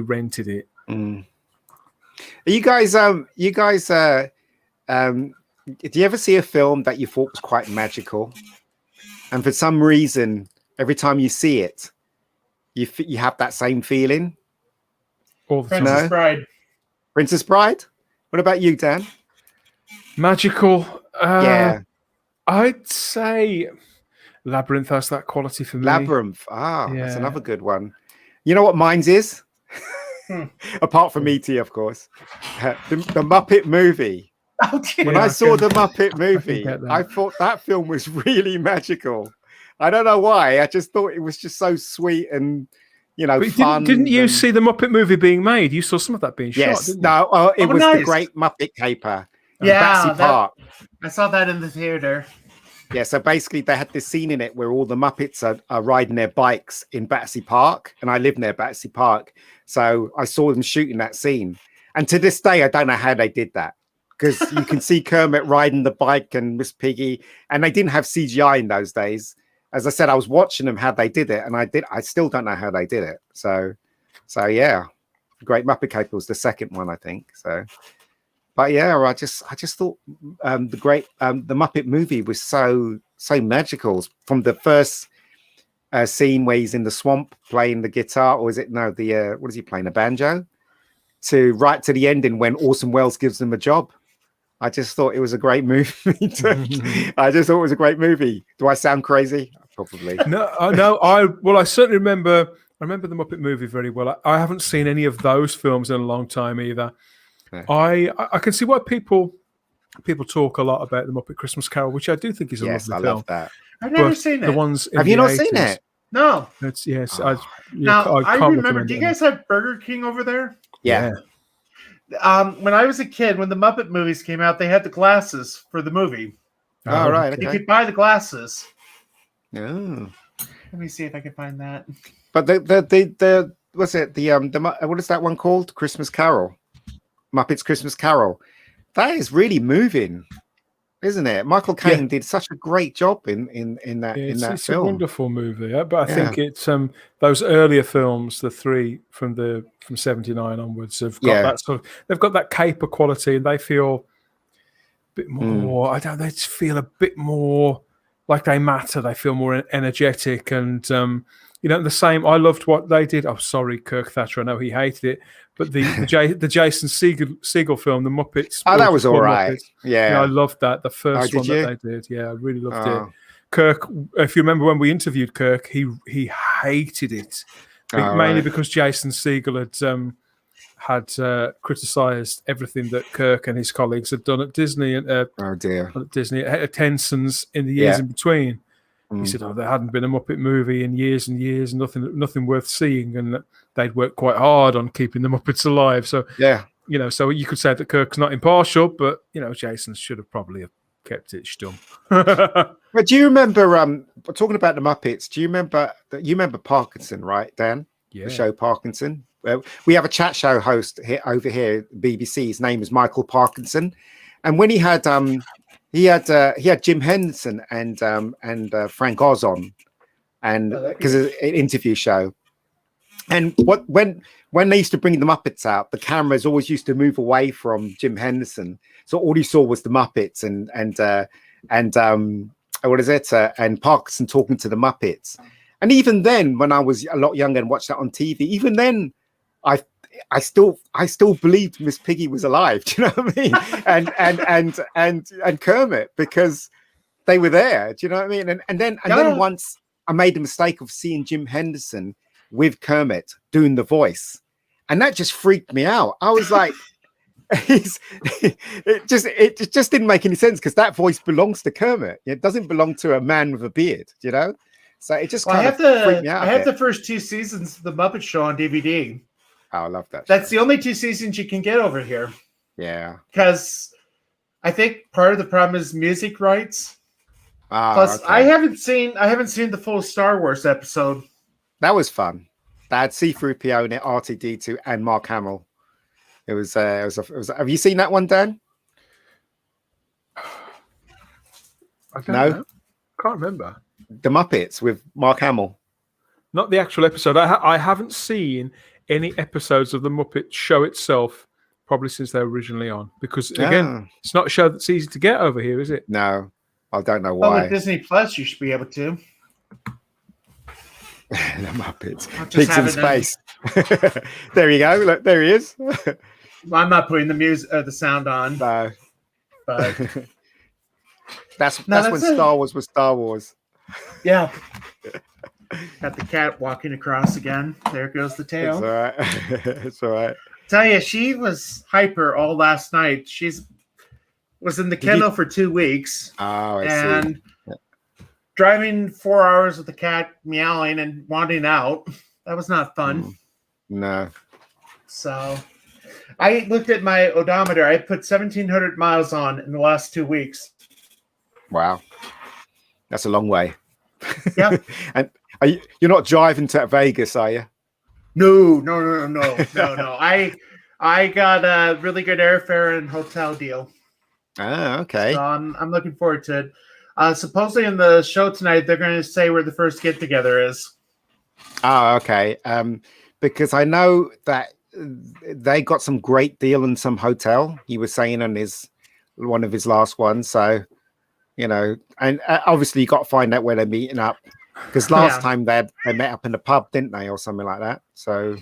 rented it. Mm. You guys, do you ever see a film that you thought was quite magical? And for some reason, every time you see it, you have that same feeling? All the time. Princess No? Bride. Princess Bride? What about you, Dan? Magical. Yeah. I'd say Labyrinth has that quality for me. Labyrinth. That's Yeah. another good one. You know what mine's is? Apart from E.T., of course. The Muppet movie. Okay. When Yeah, I I saw can- the Muppet movie, get that. I thought that film was really magical. I don't know why. I just thought it was just so sweet and, But fun. didn't you and- see the Muppet movie being made? You saw some of that being shot, Yes. didn't you? No, it Oh, was the nice. Great Muppet Caper. Yeah, Battersea that- Park. I saw that in the theater. Yeah, so basically they had this scene in it where all the Muppets are riding their bikes in Battersea Park, and I live near Battersea Park. So I saw them shooting that scene. And to this day, I don't know how they did that. Because you can see Kermit riding the bike and Miss Piggy, and they didn't have CGI in those days. As I said, I was watching them how they did it, and I still don't know how they did it. So yeah, Great Muppet Caper was the second one, I think. So, but yeah, I just thought the Muppet movie was so magical from the first scene where he's in the swamp playing the guitar, or is it what is he playing, a banjo? To right to the ending when Orson Welles gives them a job. I just thought it was a great movie. I just thought it was a great movie. Do I sound crazy? Probably. No. I certainly remember. I remember the Muppet movie very well. I haven't seen any of those films in a long time either. No. I can see why people talk a lot about the Muppet Christmas Carol, which I do think is a Yes, I lovely film. love that. I've never But seen the it. ones in Have you the not seen 80s, it? No. It's, yes, Oh. Now I can't remember. recommend Do you it guys have Burger King over there? Yeah. When I was a kid, when the Muppet movies came out, they had the glasses for the movie. All right. You Okay. could buy the glasses. Oh. Let me see if I can find that. But the what's it? What is that one called? Christmas Carol. Muppets Christmas Carol. That is really moving, isn't it? Michael Caine did such a great job in that It's a film. wonderful movie, but I think it's those earlier films, the three from '79 onwards, have got that sort of. They've got that caper quality, and they feel a bit more. They just feel a bit more like they matter. They feel more energetic, and the same. I loved what they did. Oh, sorry, Kirk Thatcher. I know he hated it, but the Jason Segel film, The Muppets. Oh, that was all right. Muppets, Yeah, I loved that. The first one you? that they did. Yeah, I really loved it. Kirk, if you remember when we interviewed Kirk, he hated it, mainly because Jason Segel had criticised everything that Kirk and his colleagues had done at Disney and at Tenson's in the years in between. He said, there hadn't been a Muppet movie in years and years, nothing worth seeing, and that they'd worked quite hard on keeping the Muppets alive. So so you could say that Kirk's not impartial, but Jason should have probably kept it stum. But do you remember talking about the Muppets? Do you remember Parkinson, right, Dan? Yeah. The show Parkinson. We have a chat show host over here at BBC. His name is Michael Parkinson, and when he had Jim Henson and Frank Oz on, and because it's an interview show. And when they used to bring the Muppets out, the cameras always used to move away from Jim Henderson, so all you saw was the Muppets and Parkinson talking to the Muppets. And even then, when I was a lot younger and watched that on TV, even then, I still believed Miss Piggy was alive. Do you know what I mean? and Kermit, because they were there. Do you know what I mean? And then once I made the mistake of seeing Jim Henderson with Kermit doing the voice, and that just freaked me out. I was like, it just didn't make any sense, because that voice belongs to Kermit. It doesn't belong to a man with a beard. You know? So it just freaked me out. I have the first 2 seasons of the Muppet Show on DVD. Oh, I love that. That's the only 2 seasons you can get over here. Yeah. Because I think part of the problem is music rights. Plus, okay. I haven't seen the full Star Wars episode. That was fun. They had C-3PO in it, R2-D2, and Mark Hamill. It was. Have you seen that one, Dan? I don't know. Can't remember. The Muppets with Mark Hamill. Not the actual episode. I haven't seen any episodes of the Muppet Show itself, probably since they were originally on. Because again, it's not a show that's easy to get over here, is it? No, I don't know Well, why. with Disney Plus, you should be able to. The Muppets. I'll just Pigs in have it space. There you go. Look, there he is. I'm not putting the music, the sound on, No. but That's No, when that's it. Star Wars was Star Wars. yeah. Got the cat walking across again. There goes the It's tail. all right. It's all right. Tell you, she was hyper all last night. Was in the kennel for 2 weeks. Oh, I see. And driving 4 hours with the cat meowing and wanting out. That was not fun. No. So I looked at my odometer. I put 1,700 miles on in the last 2 weeks. Wow. That's a long way. Yeah. And you're not driving to Vegas, are you? No. I got a really good airfare and hotel deal. Ah, okay. So I'm looking forward to it. Supposedly in the show tonight, they're going to say where the first get together is. Oh, okay. Because I know that they got some great deal in some hotel. He was saying on one of his last ones. So, and obviously you got to find out where they're meeting up. Because last time they met up in a pub, didn't they, or something like that? So,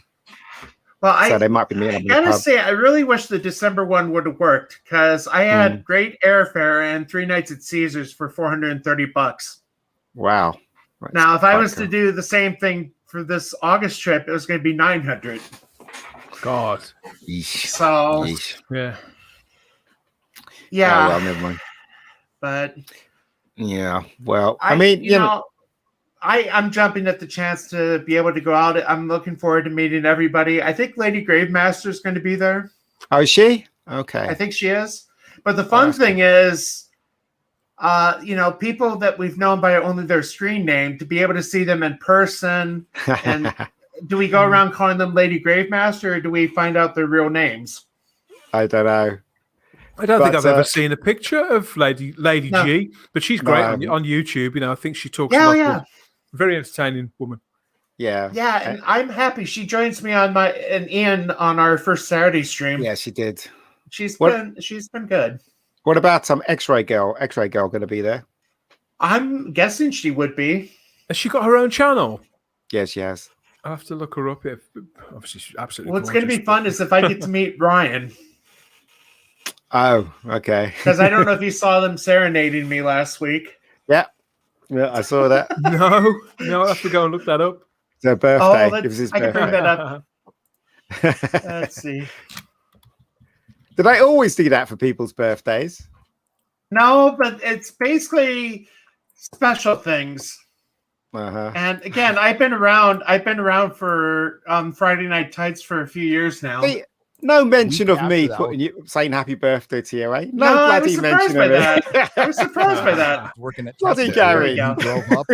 so they might be meeting up in a gotta pub. say, I really wish the December one would have worked because I had great airfare and 3 nights at Caesars for $430. Wow. That's Now, if I was cool. to do the same thing for this August trip, it was going to be $900. God. Yeesh. So, Yeesh. Yeah. yeah, Oh, well, never mind. but Yeah. Well, I mean, I'm jumping at the chance to be able to go out. I'm looking forward to meeting everybody. I think Lady Gravemaster is going to be there. Oh, is she? Okay. I think she is. But the fun thing is, people that we've known by only their screen name, to be able to see them in person. And do we go around calling them Lady Gravemaster, or do we find out their real names? I don't know. I don't think I've ever seen a picture of Lady No. G, but she's great No. on YouTube. I think she talks Yeah, about yeah. very entertaining woman. Yeah. Yeah, and I'm happy. She joins me on Ian on our first Saturday stream. Yeah, she did. She's been good. What about some X-Ray Girl? X-Ray Girl going to be there? I'm guessing she would be. Has she got her own channel? Yes, she has. I'll have to look her up. Obviously, she's absolutely. What's going to be gorgeous. fun is if I get to meet Ryan, Oh, okay. because I don't know if you saw them serenading me last week. Yeah, I saw that. No, I'll have to go and look that up. It's her birthday. It was his I can bring birthday. that up. Let's see. Did I always do that for people's birthdays? No, but it's basically special things. Uh-huh. And again, I've been around for Friday Night Tights for a few years now. See, no mention of me after that saying happy birthday to you, eh? No, I was bloody surprised by mention of that. I was surprised by that. Working at Bloody Tesla. Gary. He drove up.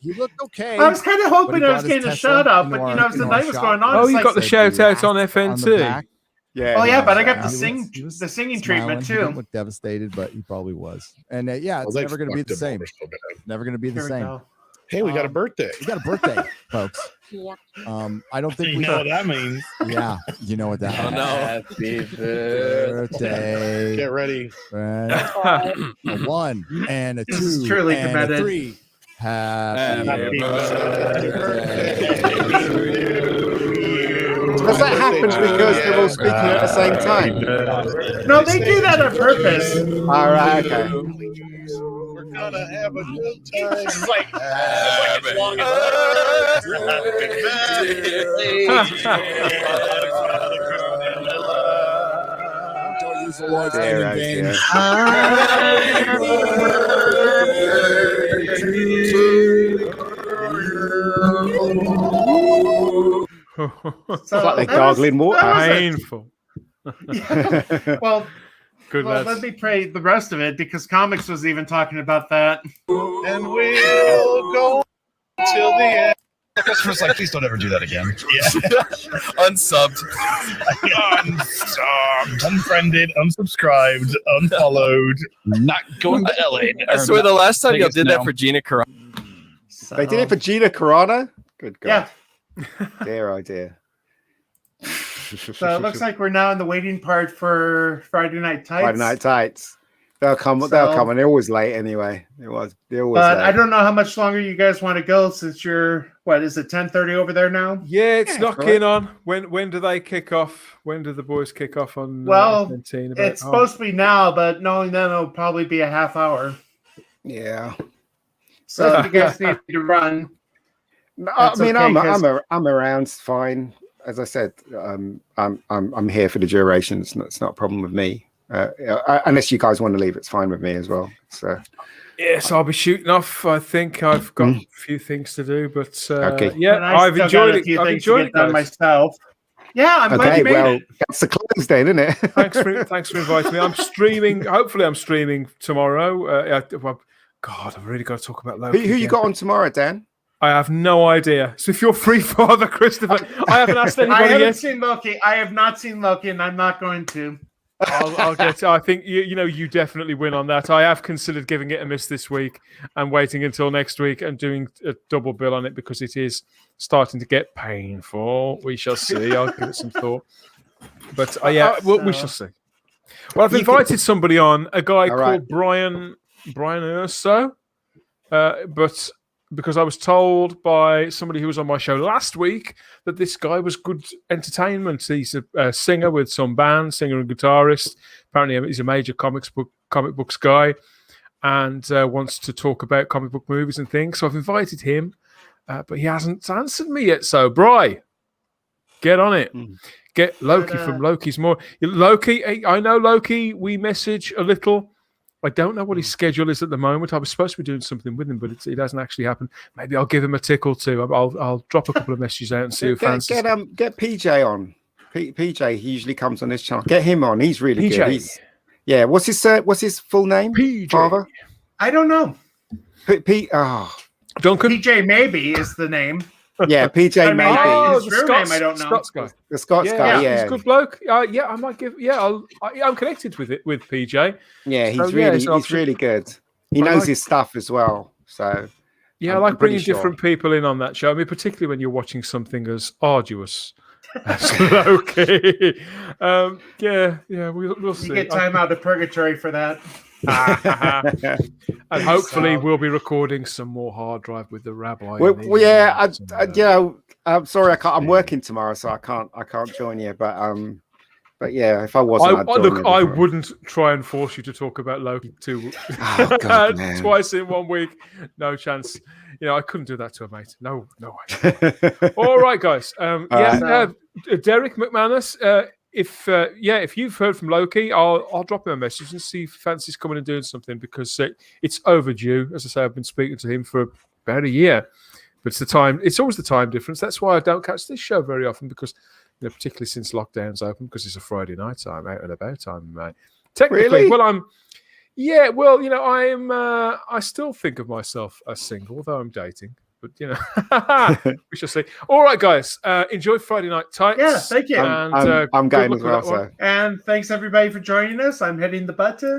He looked okay. I was kind of hoping But he I was brought his getting a Tesla shout out, into but our- as the into our night was shop. going on, Oh, it's you like, got the shout out on on the FNT. back. Yeah. oh yeah, but I got Yeah, the he was the singing smiling. treatment He didn't too. look devastated, but he probably was. And yeah, it's Well, they never going to be fucked the him same. over so bad. Never going to be the Here we same. go. Hey, we got a birthday. We got a birthday, folks. Yeah. I don't think You we know what that means. Yeah, you know what that means. Happy Birthday. Get ready. Right. A 1 and a 2 This is truly and committed. a 3. Happy Happy Because that happens because they're all speaking at the same time. No, they do that on purpose. All right, okay. We're gonna have a good time. It's like as long as Don't use the Lord's There, name in right vain. there. So It's like they're that was- gargling water. that was a- Painful. well, Good well, lads. let me pray the rest of it because comics was even talking about that. And we'll go till the end. the customer's like, please don't ever do that again. Unsubbed. Unsubbed, unfriended, unsubscribed, unfollowed, not going to LA. I swear the last time y'all Vegas did now. that for Gina Carano. So, They did it for Gina Carano? Good God. yeah. Dear, oh dear. So it looks like we're now in the waiting part for Friday Night Tights. Friday Night Tights. They'll come. They'll come, and they're always late anyway. They're always But late. I don't know how much longer you guys want to go since you're what is it 10:30 over there now? Yeah, it's Yeah, knocking on. When do they kick off? When do the boys kick off on? Well, 17? it's supposed to be now, but knowing them, it'll probably be a half hour. Yeah. So if you guys need to run. I mean, okay, I'm around fine. As I said, I'm here for the duration. It's not a problem with me. Unless you guys want to leave, it's fine with me as well. So yes, I'll be shooting off. I think I've got a few things to do, but okay. yeah, I've enjoyed it. I've enjoyed it done myself. Yeah, I'm glad you made it. That's the close then, isn't it? Thanks for inviting me. I'm streaming. Hopefully, I'm streaming tomorrow. God, I've really got to talk about Loki. Who you got on tomorrow, Dan? I have no idea. So if you're free, Father Christopher, I haven't asked anybody I haven't yet. seen Loki. I have not seen Loki, and I'm not going to. I'll get. I think you definitely win on that. I have considered giving it a miss this week and waiting until next week and doing a double bill on it because it is starting to get painful. We shall see. I'll give it some thought. But we shall see. Well, I've invited somebody on, a guy called Brian Urso, but because I was told by somebody who was on my show last week that this guy was good entertainment. He's a singer with some band, singer and guitarist. Apparently, he's a major comic books guy and wants to talk about comic book movies and things. So I've invited him, but he hasn't answered me yet. So, Bri, get on it. Get Loki from Loki's More. Loki, I know Loki, we message a little. I don't know what his schedule is at the moment. I was supposed to be doing something with him, but it hasn't actually happened. Maybe I'll give him a tickle too. I'll drop a couple of messages out and see who fancies. Get PJ on. PJ, he usually comes on this channel. Get him on. He's really good. What's his full name? PJ. Father? I don't know. Duncan. PJ maybe is the name. Yeah, PJ maybe. Oh, his real name I don't know. Scots guy. The Scots guy. Yeah, he's a good bloke. I might give. Yeah, I'm connected with PJ. Yeah, he's really good. He knows his stuff as well. So yeah, I like bringing different people in on that show. I mean, particularly when you're watching something as arduous as Loki. We'll see. You get time out of purgatory for that. And hopefully we'll be recording some more Hard Drive with the rabbi. I'm sorry, I'm working tomorrow, so I can't join you. But yeah, if I wasn't, I wouldn't try and force you to talk about Loki twice in 1 week. No chance. I couldn't do that to a mate. No way. All right, guys. Derek McManus. If you've heard from Loki, I'll drop him a message and see if he fancies coming and doing something because it's overdue. As I say, I've been speaking to him for about a year, but it's the time. It's always the time difference. That's why I don't catch this show very often because, particularly since lockdown's open, because it's a Friday night. So I'm out and about. Technically, really? I still think of myself as single, although I'm dating. But we shall see. All right, guys. Enjoy Friday Night Tights. Yeah, thank you. I'm going as well. So. And thanks everybody for joining us. I'm hitting the button.